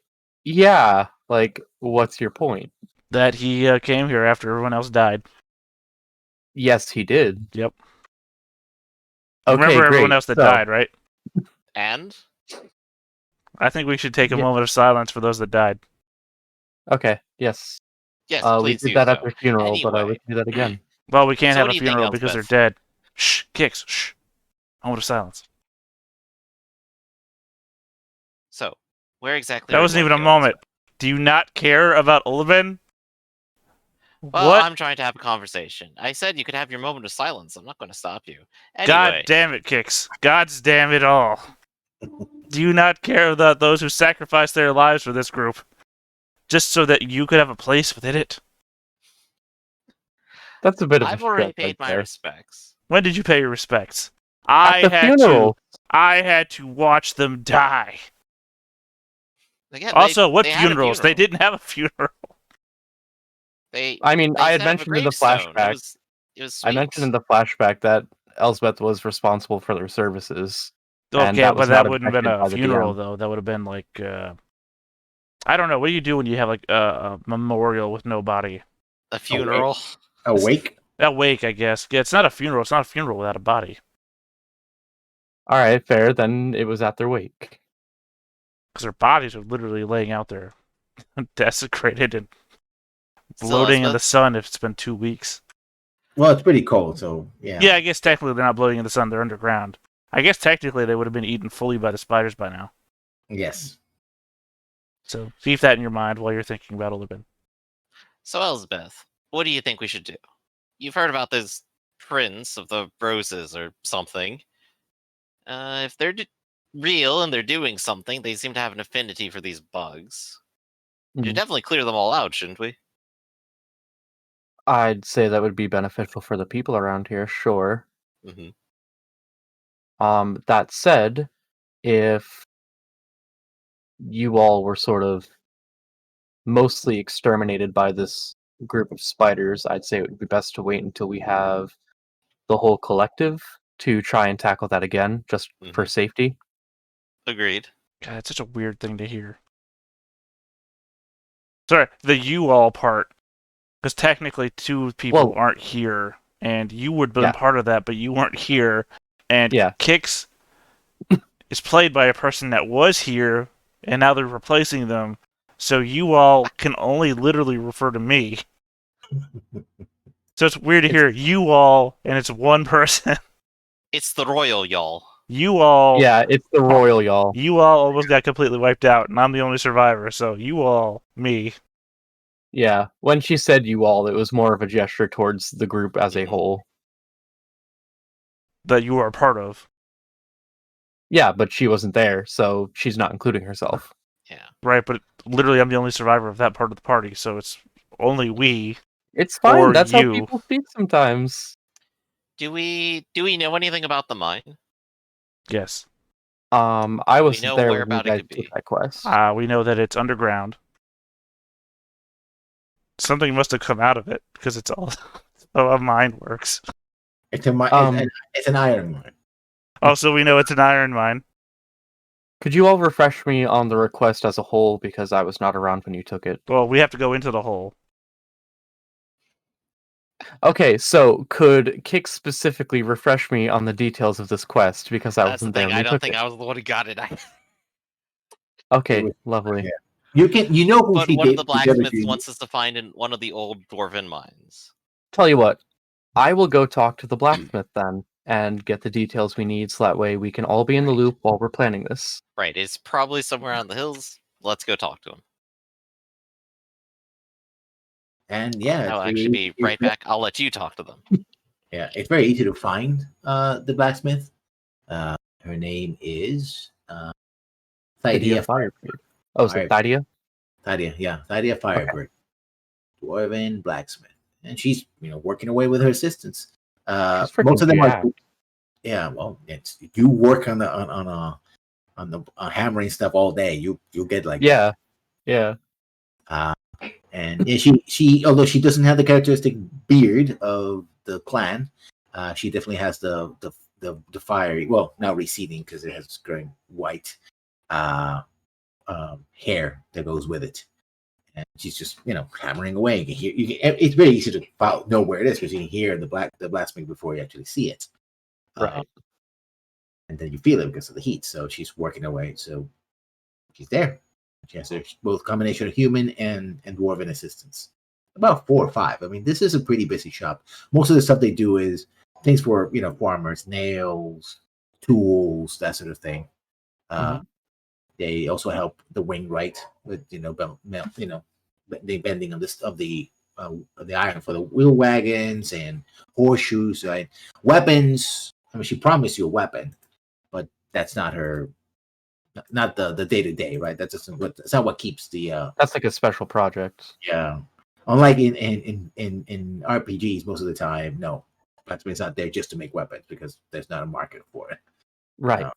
yeah, like, what's your point? That he came here after everyone else died. Yes, he did. Yep. Okay, remember everyone great. else that died, right? And? I think we should take a moment of silence for those that died. Okay, yes. Yes, we did that at their funeral, but we can do that again. Well, we can't have a funeral because they're dead. Shh, Kix, shh. Moment of silence. So, where exactly... That wasn't even a moment. Do you not care about Ullivan? Well, what? I'm trying to have a conversation. I said you could have your moment of silence. I'm not going to stop you. Anyway. God damn it, Kix. God's damn it all. Do you not care about those who sacrificed their lives for this group? Just so that you could have a place within it? That's a bit of I've already paid my respects. When did you pay your respects? At the funeral. I had to watch them die. Again, also, what funerals? They didn't have a funeral. I had mentioned in the flashback. I mentioned in the flashback that Elsbeth was responsible for their services. Okay, but that wouldn't have been a funeral, though. That would have been like, I don't know. What do you do when you have like a memorial with no body? A funeral? A wake? A wake, I guess. Yeah, it's not a funeral. It's not a funeral without a body. All right, fair. Then it was at their wake. Because their bodies are literally laying out there, desecrated and bloating in the sun if it's been 2 weeks. Well, it's pretty cold, so yeah. Yeah, I guess technically they're not bloating in the sun. They're underground. I guess technically they would have been eaten fully by the spiders by now. Yes. So keep that in your mind while you're thinking about Ullivan. So, Elsbeth, what do you think we should do? You've heard about this prince of the roses or something. If they're real and they're doing something, they seem to have an affinity for these bugs. We should definitely clear them all out, shouldn't we? I'd say that would be beneficial for the people around here, sure. That said, if you all were sort of mostly exterminated by this group of spiders, I'd say it would be best to wait until we have the whole collective to try and tackle that again, just for safety. Agreed. God, it's such a weird thing to hear. Sorry, the you all part, because technically 2 people Well- aren't here, and you would have been Yeah. part of that, but you weren't here. And Yeah. Kix is played by a person that was here, and now they're replacing them. So you all can only literally refer to me. So it's weird to hear you all, and it's one person. It's the royal y'all. You all, Yeah, it's the royal y'all. you all almost got completely wiped out, and I'm the only survivor. So you all, me. Yeah, when she said you all, it was more of a gesture towards the group as a whole. That you are a part of. Yeah, but she wasn't there, so she's not including herself. Yeah. Right, but literally I'm the only survivor of that part of the party, so it's only we. It's fine. Or That's how you. people speak sometimes. Do we know anything about the mine? Yes. I wasn't know there when you whereabout it guys could took be. that quest. We know that it's underground. Something must have come out of it, because it's all how a mine works. It's an iron mine. Also, we know it's an iron mine. Could you all refresh me on the request as a whole, because I was not around when you took it? Well, we have to go into the hole. Okay, so could Kick specifically refresh me on the details of this quest, because I That's the wasn't there thing. when I you don't took think it? I was the one who got it. Okay, It was- lovely. yeah. You know who But she one of gave the whichever blacksmiths she- wants us to find in one of the old dwarven mines. Tell you what, I will go talk to the blacksmith then, and get the details we need, so that way we can all be in the Right. loop while we're planning this. Right. It's probably somewhere on the hills. Let's go talk to him. And yeah, I'll it's actually be right back. I'll let you talk to them. Yeah, it's very easy to find the blacksmith. Her name is Thadia Thadia Firebird. Oh, is it Thadia? Thadia Firebird, dwarven blacksmith, and she's working away with her assistants. She's Most of them freaking are, yeah. Well, it's you work on the hammering stuff all day. You'll get like Yeah. and yeah, she although she doesn't have the characteristic beard of the clan, she definitely has the fiery, well, now receding because it has growing white hair that goes with it, and she's just hammering away. It's very easy to know where it is because you can hear the blacksmith before you actually see it, Right. and then you feel it because of the heat. So she's working away. So she's there. She has both combination of human and dwarven assistants. About 4 or 5. I mean, this is a pretty busy shop. Most of the stuff they do is things for farmers, nails, tools, that sort of thing. They also help the wingwright with the bending of the iron for the wheel wagons and horseshoes, right? Weapons. I mean, she promised you a weapon, but that's not her. Not the day-to-day, right? That's not what keeps the That's like a special project. yeah. Unlike in RPGs, most of the time, no, blacksmith's not there just to make weapons because there's not a market for it. Right.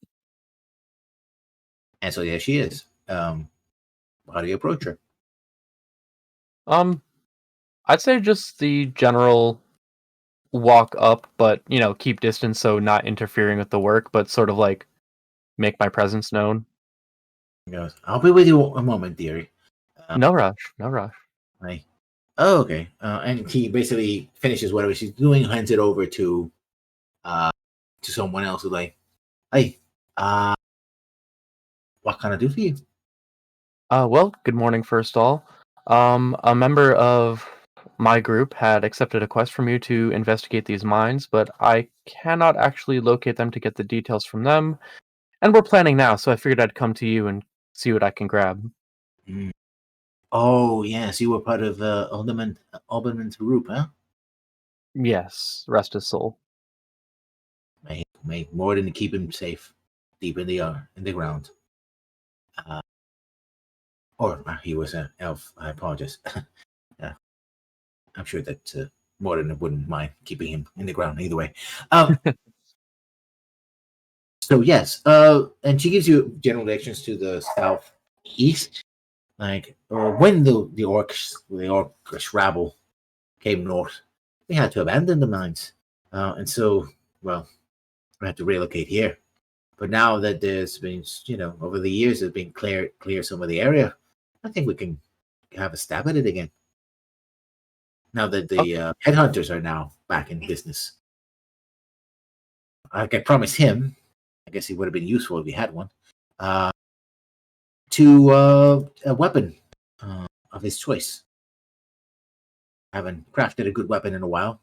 And so she is. How do you approach her? I'd say just the general walk up, but keep distance so not interfering with the work, but sort of like make my presence known. He goes, "I'll be with you a moment, dearie." No rush. Like, oh, okay. And he basically finishes whatever she's doing, hands it over to someone else who's like, "Hey, what can I do for you?" Well, good morning, first all. A member of my group had accepted a quest from you to investigate these mines, but I cannot actually locate them to get the details from them. And we're planning now, so I figured I'd come to you and see what I can grab. Oh, yes, you were part of Alderman's group, huh? Yes, rest his soul. May more than to keep him safe deep in the ground. Or he was an elf. I apologize. I'm sure that Morden wouldn't mind keeping him in the ground either way. So yes, and she gives you general directions to the southeast. Like when the orcish rabble came north, they had to abandon the mines, and so we had to relocate here. But now that there's been over the years, there's been clear some of the area. I think we can have a stab at it again. Now that the headhunters are now back in business. Like I promised him, I guess he would have been useful if he had one, to a weapon of his choice. Haven't crafted a good weapon in a while.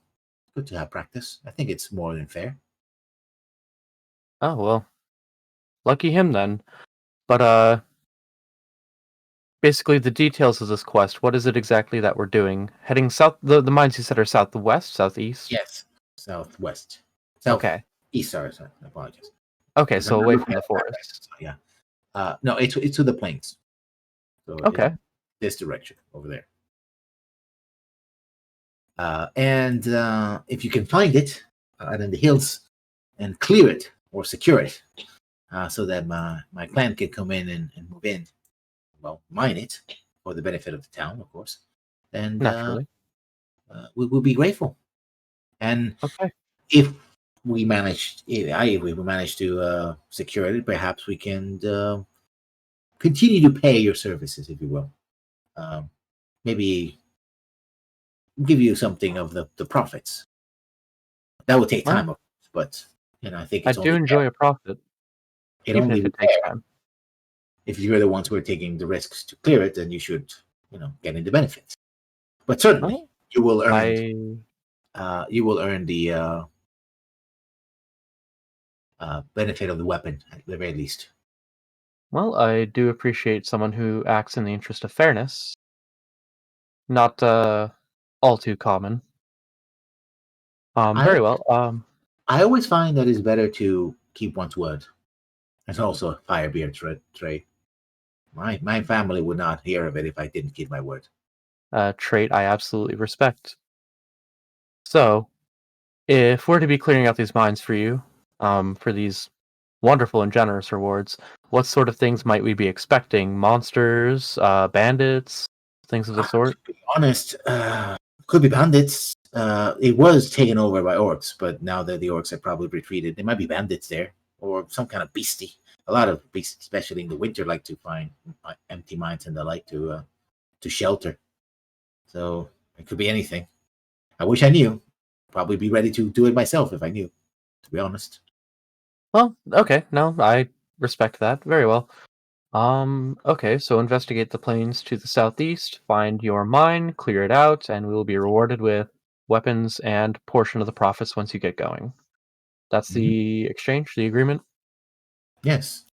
Good to have practice. I think it's more than fair. Oh, well. Lucky him then. But, basically the details of this quest, what is it exactly that we're doing? Heading south, the mines you said are southwest, southeast? Yes. Southwest. Okay. East, sorry. I apologize. Okay, 'Cause so I'm away looking from the at that, forest. so, yeah. No, it's to the plains. So Okay. this direction over there. And if you can find it out in the hills and clear it or secure it, so that my clan can come in and move in, well, mine it for the benefit of the town, of course, and Naturally. we will be grateful. And Okay. if we manage, if we manage to secure it, perhaps we can continue to pay your services, if you will. Maybe give you something of the profits. That would take Well, time, of course, but I think I it's do only enjoy fair. a profit, It even only if it fair. takes time. If you're the ones who are taking the risks to clear it, then you should, get into benefits. But certainly, Well, you will earn. I You will earn the benefit of the weapon at the very least. well, I do appreciate someone who acts in the interest of fairness. Not all too common. I Very well. I always find that it's better to keep one's word. It's also a Firebeard trait. My family would not hear of it if I didn't keep my word. Trait I absolutely respect. So, if we're to be clearing out these mines for you, for these wonderful and generous rewards, what sort of things might we be expecting? Monsters, bandits, things of the sort? To be honest, could be bandits. It was taken over by orcs, but now that the orcs have probably retreated, there might be bandits there or some kind of beastie. A lot of beasts, especially in the winter, like to find empty mines and the like to shelter. So it could be anything. I wish I knew. Probably be ready to do it myself if I knew. To be honest. Well, okay, no, I respect that. Very well. Okay, so investigate the plains to the southeast, find your mine, clear it out, and we will be rewarded with weapons and portion of the profits once you get going. That's the exchange, the agreement? Yes.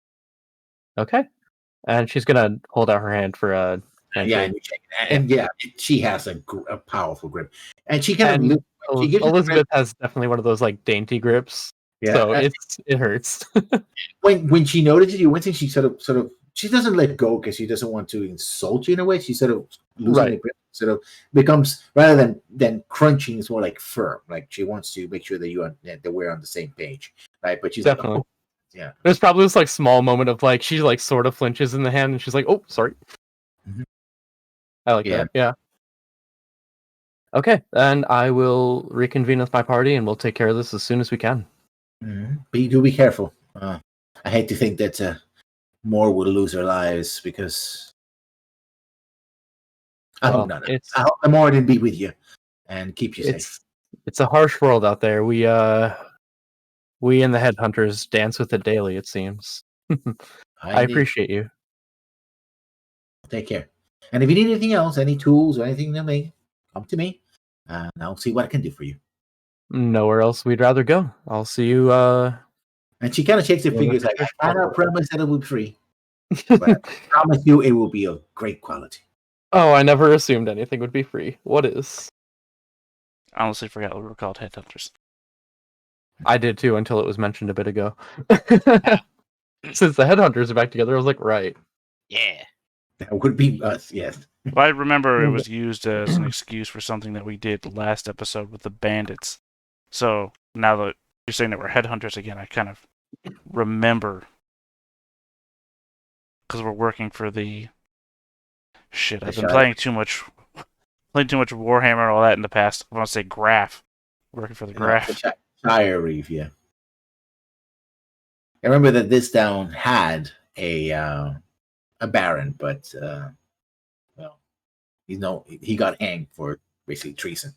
Okay. And she's gonna hold out her hand for a Yeah, handshake. and she has a powerful grip, and she kind And of she gives it Elizabeth has definitely one of those like dainty grips, so yeah. it hurts. When she notices you wincing, she sort of she doesn't let go because she doesn't want to insult you in a way. She sort of losing the Right. grip, sort of becomes rather than crunching, it's more like firm. Like she wants to make sure that we're on the same page, right? But she's Definitely. like, oh, yeah. There's probably this like small moment of like she like sort of flinches in the hand and she's like, "Oh, sorry." Mhm. I like that. Yeah. Okay, and I will reconvene with my party and we'll take care of this as soon as we can. But you do be careful. I hate to think that more will lose their lives because I hope not. I hope the more didn't be with you and keep you safe. It's a harsh world out there. We and the headhunters dance with it daily, it seems. I appreciate you. Take care. And if you need anything else, any tools or anything that may come to me, and I'll see what I can do for you. Nowhere else we'd rather go. I'll see you. And she kind of shakes her fingers like, I cannot promise that it will be free, but I promise you it will be of great quality. Oh, I never assumed anything would be free. What is? I honestly forgot we were called headhunters. I did too until it was mentioned a bit ago. Since the headhunters are back together, I was like, right. Yeah. That would be us, yes. Well, I remember it was used as an excuse for something that we did last episode with the bandits. So now that you're saying that we're headhunters again, I kind of remember because we're working for the shit. I've been playing too much Warhammer and all that in the past. I want to say Graph. Working for the Graph. Shire Reef, yeah. I remember that this town had a baron, but well, he got hanged for basically treason.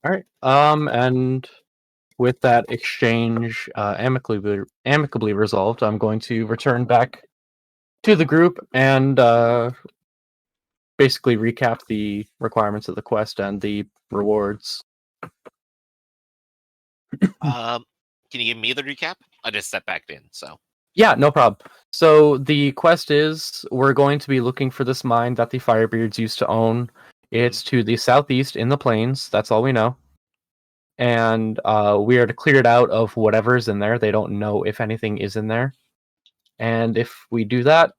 All right. And with that exchange amicably resolved, I'm going to return back to the group and basically recap the requirements of the quest and the rewards. Can you give me the recap? I just stepped back in, so. Yeah, no problem. So the quest is we're going to be looking for this mine that the Firebeards used to own. It's to the southeast in the plains. That's all we know. And we are to clear it out of whatever's in there. They don't know if anything is in there. And if we do that,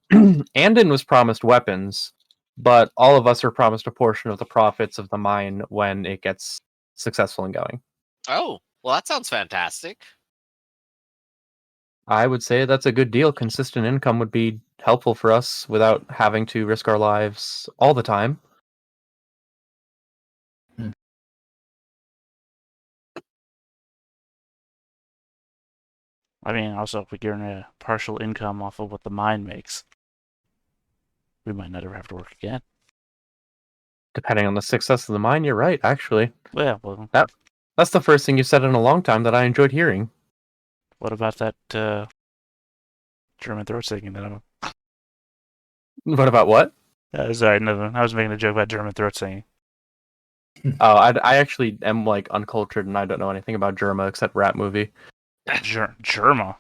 Andon was promised weapons, but all of us are promised a portion of the profits of the mine when it gets successful in going. Oh, well, that sounds fantastic. I would say that's a good deal. Consistent income would be helpful for us without having to risk our lives all the time. I mean, also, if we get a partial income off of what the mine makes, we might not ever have to work again. Depending on the success of the mine, you're right, actually. Yeah, well, That's the first thing you said in a long time that I enjoyed hearing. what about that German throat singing that I'm... What about what? Sorry, no, I was making a joke about German throat singing. Oh, I actually am like uncultured and I don't know anything about Germa except rap movie. Germa.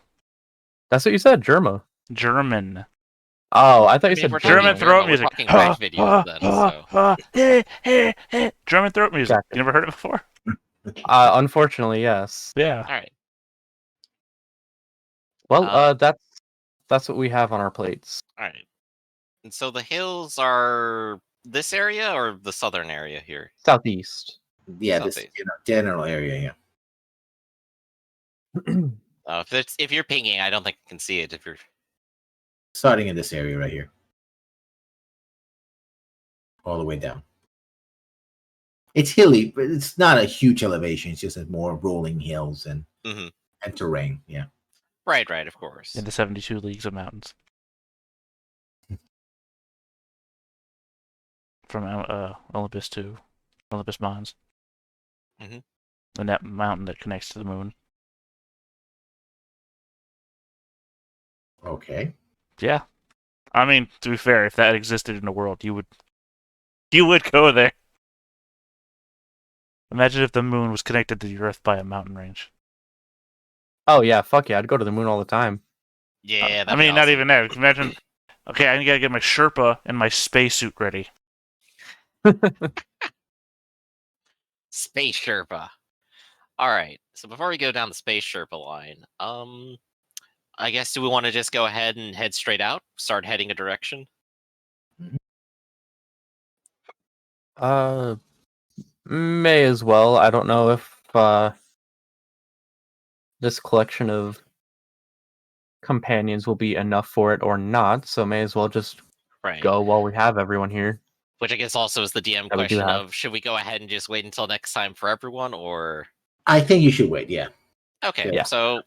That's what you said, Germa. German. Oh, I thought you I mean, said if we're German talking throat Germa, music. We're talking rap videos then, so. German throat music. Gotcha. You never heard it before? Unfortunately, yes. Yeah. All right. Well, that's what we have on our plates. All right. And so the hills are this area or the southern area here? Southeast. Yeah, this Southeast. general area. Yeah, If you're pinging, I don't think I can see it. If you're starting in this area right here, all the way down. It's hilly, but it's not a huge elevation. It's just more rolling hills and terrain. Yeah. right, of course. In the 72 leagues of mountains. From Olympus to Olympus Mons. Mhm. The net mountain that connects to the moon. Okay. Yeah. I mean, to be fair, if that existed in the world, you would go there. Imagine if the moon was connected to the Earth by a mountain range. Oh yeah, fuck yeah, I'd go to the moon all the time. Yeah, I mean, not even that. Imagine, okay, I gotta get my Sherpa and my spacesuit ready. Space Sherpa. All right. So before we go down the Space Sherpa line, I guess do we want to just go ahead and head straight out? Start heading a direction? May as well. I don't know if this collection of companions will be enough for it or not, so may as well just go while we have everyone here. Which I guess also is the DM question of, should we go ahead and just wait until next time for everyone, or... I think you should wait, yeah. Okay, yeah. So...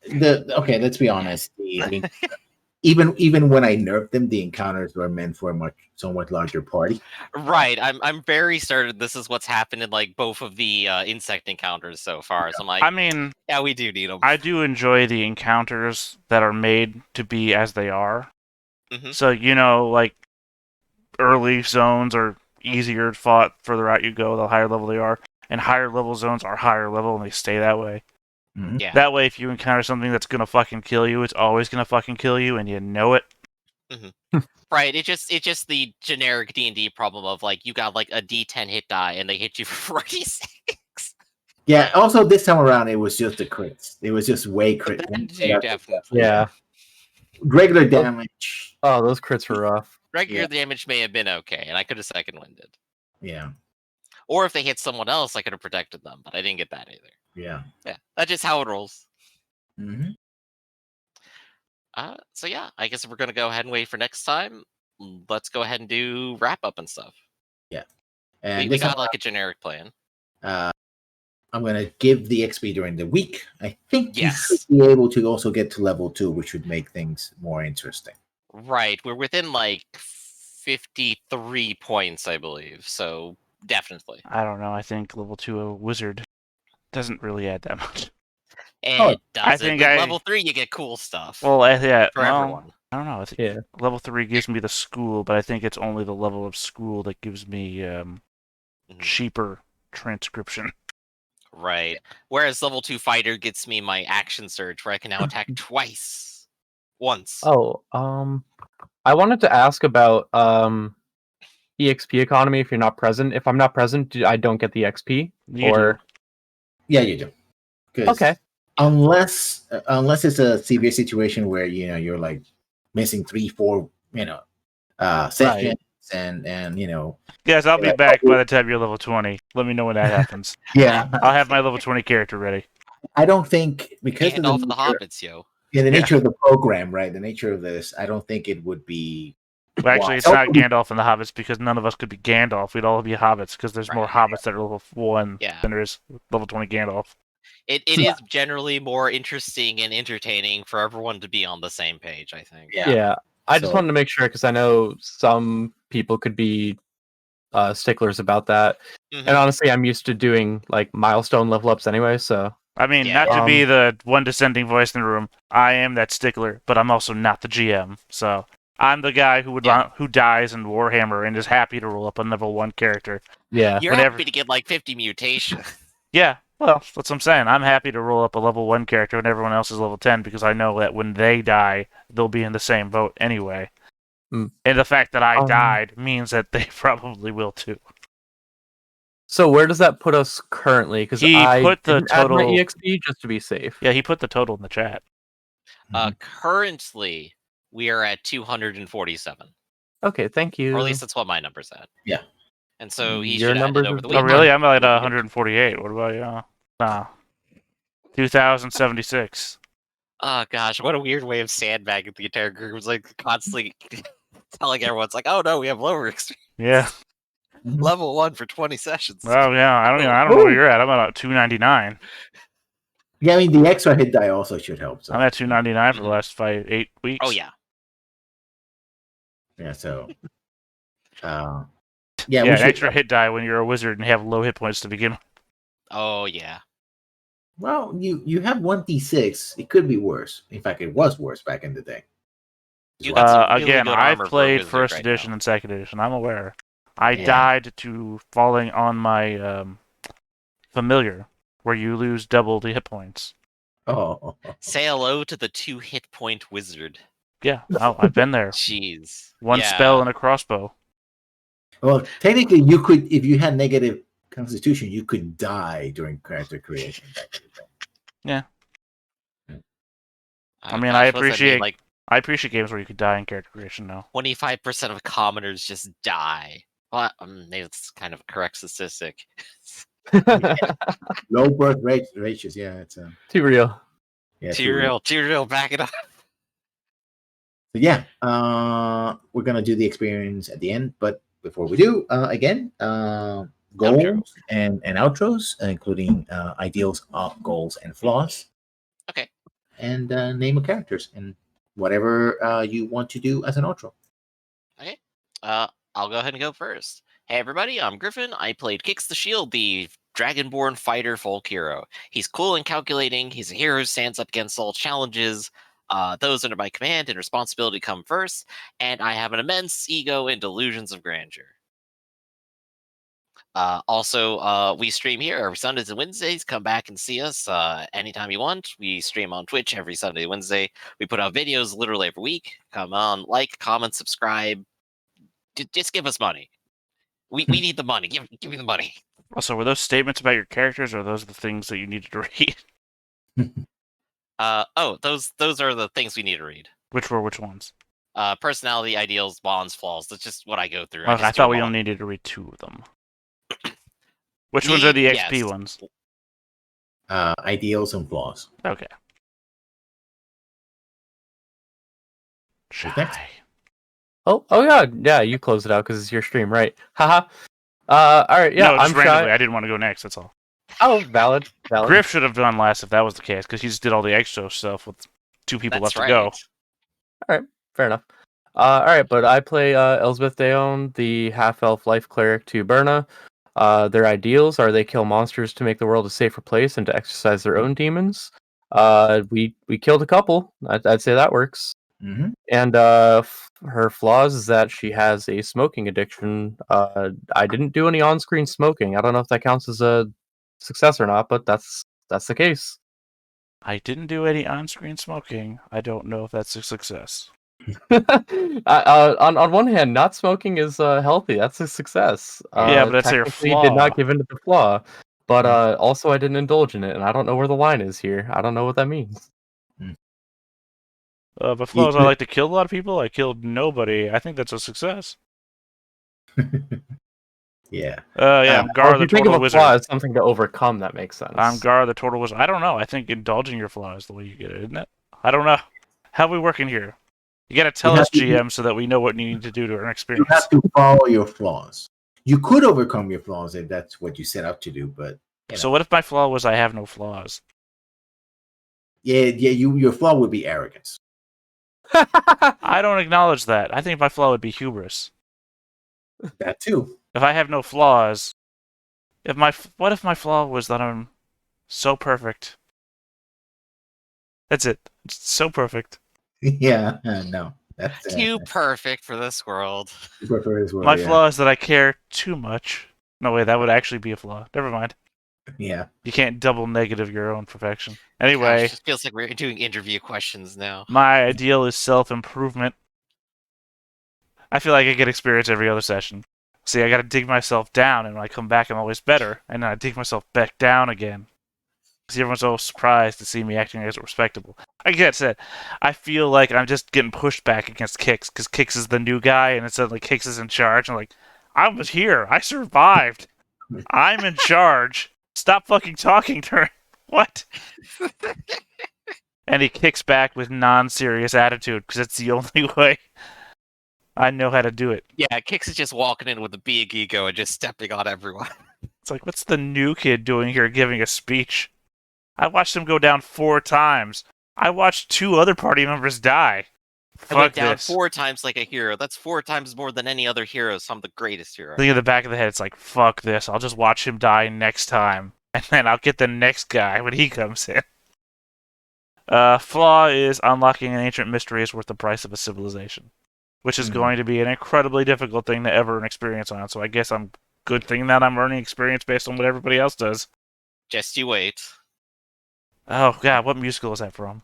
Okay, let's be honest. Even when I nerfed them, the encounters were meant for a somewhat larger party. Right, I'm very certain this is what's happened in like both of the insect encounters so far. So I'm like, I mean, yeah, we do need them. I do enjoy the encounters that are made to be as they are. Mm-hmm. So, like early zones are easier fought further out you go, the higher level they are. And higher level zones are higher level and they stay that way. Mm-hmm. Yeah. That way, if you encounter something that's gonna fucking kill you, it's always gonna fucking kill you, and you know it. Mm-hmm. Right. It's just the generic D&D problem of like you got like a D10 hit die and they hit you for 46. Yeah. Also, this time around, it was just the crits. It was just way crit. Definitely. Yeah. Regular damage. Oh, those crits were rough. Regular damage may have been okay, and I could have second winded. Yeah. Or if they hit someone else, I could have protected them, but I didn't get that either. Yeah. Yeah, that's just how it rolls. Mm-hmm. So yeah, I guess if we're gonna go ahead and wait for next time, let's go ahead and do wrap up and stuff. Yeah. And we got like a generic plan. I'm gonna give the XP during the week. I think you Yes. should be able to also get to level 2, which would make things more interesting. Right, we're within like 53 points, I believe. So definitely. I don't know. I think level 2 wizard doesn't really add that much. It doesn't. I think With I- level 3, you get cool stuff. Well, yeah, for well, everyone. I don't know. I think Yeah. level 3 gives me the school, but I think it's only the level of school that gives me cheaper transcription. Right. Whereas level 2 fighter gets me my action surge, where I can now attack twice. Once. Oh, I wanted to ask about EXP economy. If you're not present, if I'm not present, I don't get the XP. You Or Yeah, you do. 'Cause okay, Unless it's a severe situation where you're like missing 3-4 sessions and Guys, I'll be Like, back by the time you're level 20. Let me know when that happens. yeah. I'll have my level 20 character ready. I don't think because of Gandalf the and the nature, Hobbits, yo. the nature of the program, right? The nature of this, I don't think it would be. Well, actually, it's not Gandalf and the Hobbits because none of us could be Gandalf. We'd all be Hobbits because there's more Hobbits that are level 1 Yeah. than there is level 20 Gandalf. It is generally more interesting and entertaining for everyone to be on the same page, I think. yeah. I just So- wanted to make sure because I know some people could be sticklers about that. Mhm. And honestly, I'm used to doing like milestone level ups anyway. So I mean, Yeah. not to be the one dissenting voice in the room, I am that stickler, but I'm also not the GM. So I'm the guy who would who dies in Warhammer and is happy to roll up a level 1 character. yeah, You're whenever- happy to get like 50 mutations. Yeah, well, that's what I'm saying. I'm happy to roll up a level 1 character when everyone else is level 10 because I know that when they die, they'll be in the same boat anyway. Mm. And the fact that I Um, died means that they probably will too. So where does that put us currently? Because He I put the didn't add my total- EXP just to be safe. Yeah, he put the total in the chat. Currently, we are at 247. Okay, thank you. Or at least that's what my number's at. Yeah. And so he Your should add it numbers over is the the Oh, weekend. really? I'm at 148. What about you? Nah. 2,076. Oh gosh, what a weird way of sandbagging the entire group. It was like constantly telling everyone, it's like, oh no, we have lower extreme. Yeah. Level 1 for 20 sessions. Well, yeah. I don't know where you're at. I'm at 299. Yeah, I mean the extra hit die also should help. So I'm at 299 for the last 8 weeks. Oh yeah. yeah, so yeah, Yeah, we an should, extra hit die when you're a wizard and have low hit points to begin with. Oh yeah. well, you have 1d6. It could be worse. In fact, it was worse back in the day. You got some really Again, good I've armor for a played wizard first right edition now. and second edition. I'm aware. I Yeah. died to falling on my familiar, where you lose double the hit points. Oh, Say hello to the 2 hit point wizard. Yeah, oh, I've been there. Jeez. One Yeah. spell and a crossbow. well, technically, you could if you had negative constitution, you could die during character creation. I mean, gosh, what's that mean? Like I appreciate games where you could die in character creation now. 25% of commoners just die. Well, maybe it's kind of a correct statistic. Low birth ratios. Yeah, it's Too real. yeah. Too real, back it up. So yeah, we're gonna do the experience at the end, but before we do, again, goals Outro. and outros, including ideals, goals, and flaws. Okay. And name of characters and whatever you want to do as an outro. Okay. I'll go ahead and go first. Hey everybody, I'm Griffin. I played Kix the Shield, the Dragonborn fighter folk hero. He's cool and calculating. He's a hero who stands up against all challenges. Those under my command and responsibility come first, and I have an immense ego and delusions of grandeur. Also, we stream here every Sundays and Wednesdays. Come back and see us anytime you want. We stream on Twitch every Sunday and Wednesday. We put out videos literally every week. Come on, like, comment, subscribe. Just give us money. We need the money. Give me the money. Also, were those statements about your characters, or are those the things that you needed to read? Those are the things we need to read. Which ones? Personality, ideals, bonds, flaws. That's just what I go through. I just thought do we them all. only needed to read 2 of them. Which ones are the XP Yes. ones? Ideals and flaws. Okay. Who's next? Shy. Oh yeah. You close it out because it's your stream, right? Haha. All right. Yeah, No, just I'm randomly. shy. I didn't want to go next. That's all. Oh, valid. Griff should have done last if that was the case, because he just did all the extra stuff with 2 people That's left to go. right. Fair enough. All right, but I play Elsbeth Daon, the half-elf life cleric to Berna. Their ideals are they kill monsters to make the world a safer place and to exercise their own demons. We killed a couple. I'd say that works. Mm-hmm. And her flaws is that she has a smoking addiction. I didn't do any on-screen smoking. I don't know if that counts as a success or not, but that's the case. I didn't do any on-screen smoking. I don't know if that's a success. On one hand, not smoking is healthy. That's a success. Yeah, but that's your Technically flaw. did not give in to the flaw, but also I didn't indulge in it, and I don't know where the line is here. I don't know what that means. But flaws, I like to kill a lot of people. I killed nobody. I think that's a success. Yeah. I'm Gar If the you think of Total a Wizard. flaw as something to overcome, that makes sense. I'm Gar the Total Wizard. I don't know. I think indulging your flaw is the way you get it, isn't it? I don't know. How are we working here? You gotta tell us, GM, so that we know what you need to do to earn You experience. have to follow your flaws. You could overcome your flaws if that's what you set out to do, but So what if my flaw was I have no flaws? your flaw would be arrogance. I don't acknowledge that. I think my flaw would be hubris. That too. If I have no flaws, what if my flaw was that I'm so perfect? That's it. It's so perfect. Yeah, no. That's Too perfect for this world. My flaw is that I care too much. No, wait, that would actually be a flaw. Never mind. Yeah. You can't double negative your own perfection. Gosh, Anyway, it just feels like we're doing interview questions now. my ideal is self-improvement. I feel like I get experience every other session. See, I gotta dig myself down, and when I come back, I'm always better. And then I dig myself back down again. See, everyone's so surprised to see me acting as respectable. Like I said, I feel like I'm just getting pushed back against Kix, because Kix is the new guy, and it's suddenly Kix is in charge. I'm like, I was here. I survived. I'm in charge. Stop fucking talking to her. What? And he kicks back with non-serious attitude, because it's the only way I know how to do it. Yeah, Kix is just walking in with a big ego and just stepping on everyone. It's like, what's the new kid doing here giving a speech? I watched him go down 4 times. I watched 2 other party members die. I went Fuck down this. 4 times like a hero. That's 4 times more than any other hero, so I'm the greatest hero. Thing in the back of the head, it's like, fuck this. I'll just watch him die next time. And then I'll get the next guy when he comes in. Flaw is unlocking an ancient mystery is worth the price of a civilization. Which is going to be an incredibly difficult thing to ever earn experience on. So I guess I'm good thing that I'm earning experience based on what everybody else does. Just you wait. Oh, God, what musical is that from?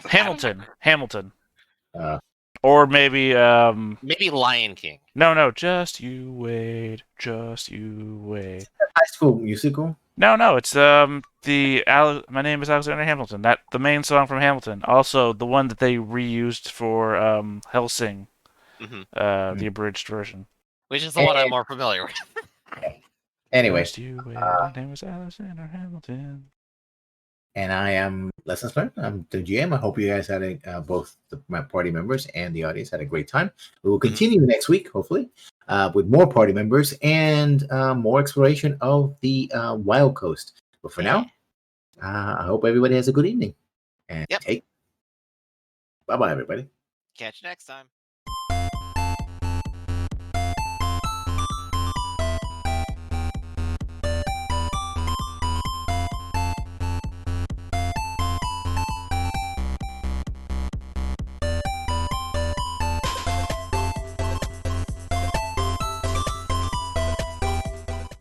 Hamilton. Or maybe, Maybe Lion King. No, just you wait. High School Musical. No, it's My Name is Alexander Hamilton. The main song from Hamilton. Also, the one that they reused for Hellsing, the abridged version. Which is the one I'm more familiar with. Anyway, Just you wait. My name is Alexander Hamilton. and I am Lessons Learned. I'm the GM. I hope you guys had both my party members and the audience had a great time. We will continue next week, hopefully, with more party members and more exploration of the Wild Coast. But for now, I hope everybody has a good evening. And bye-bye, everybody. Catch you next time.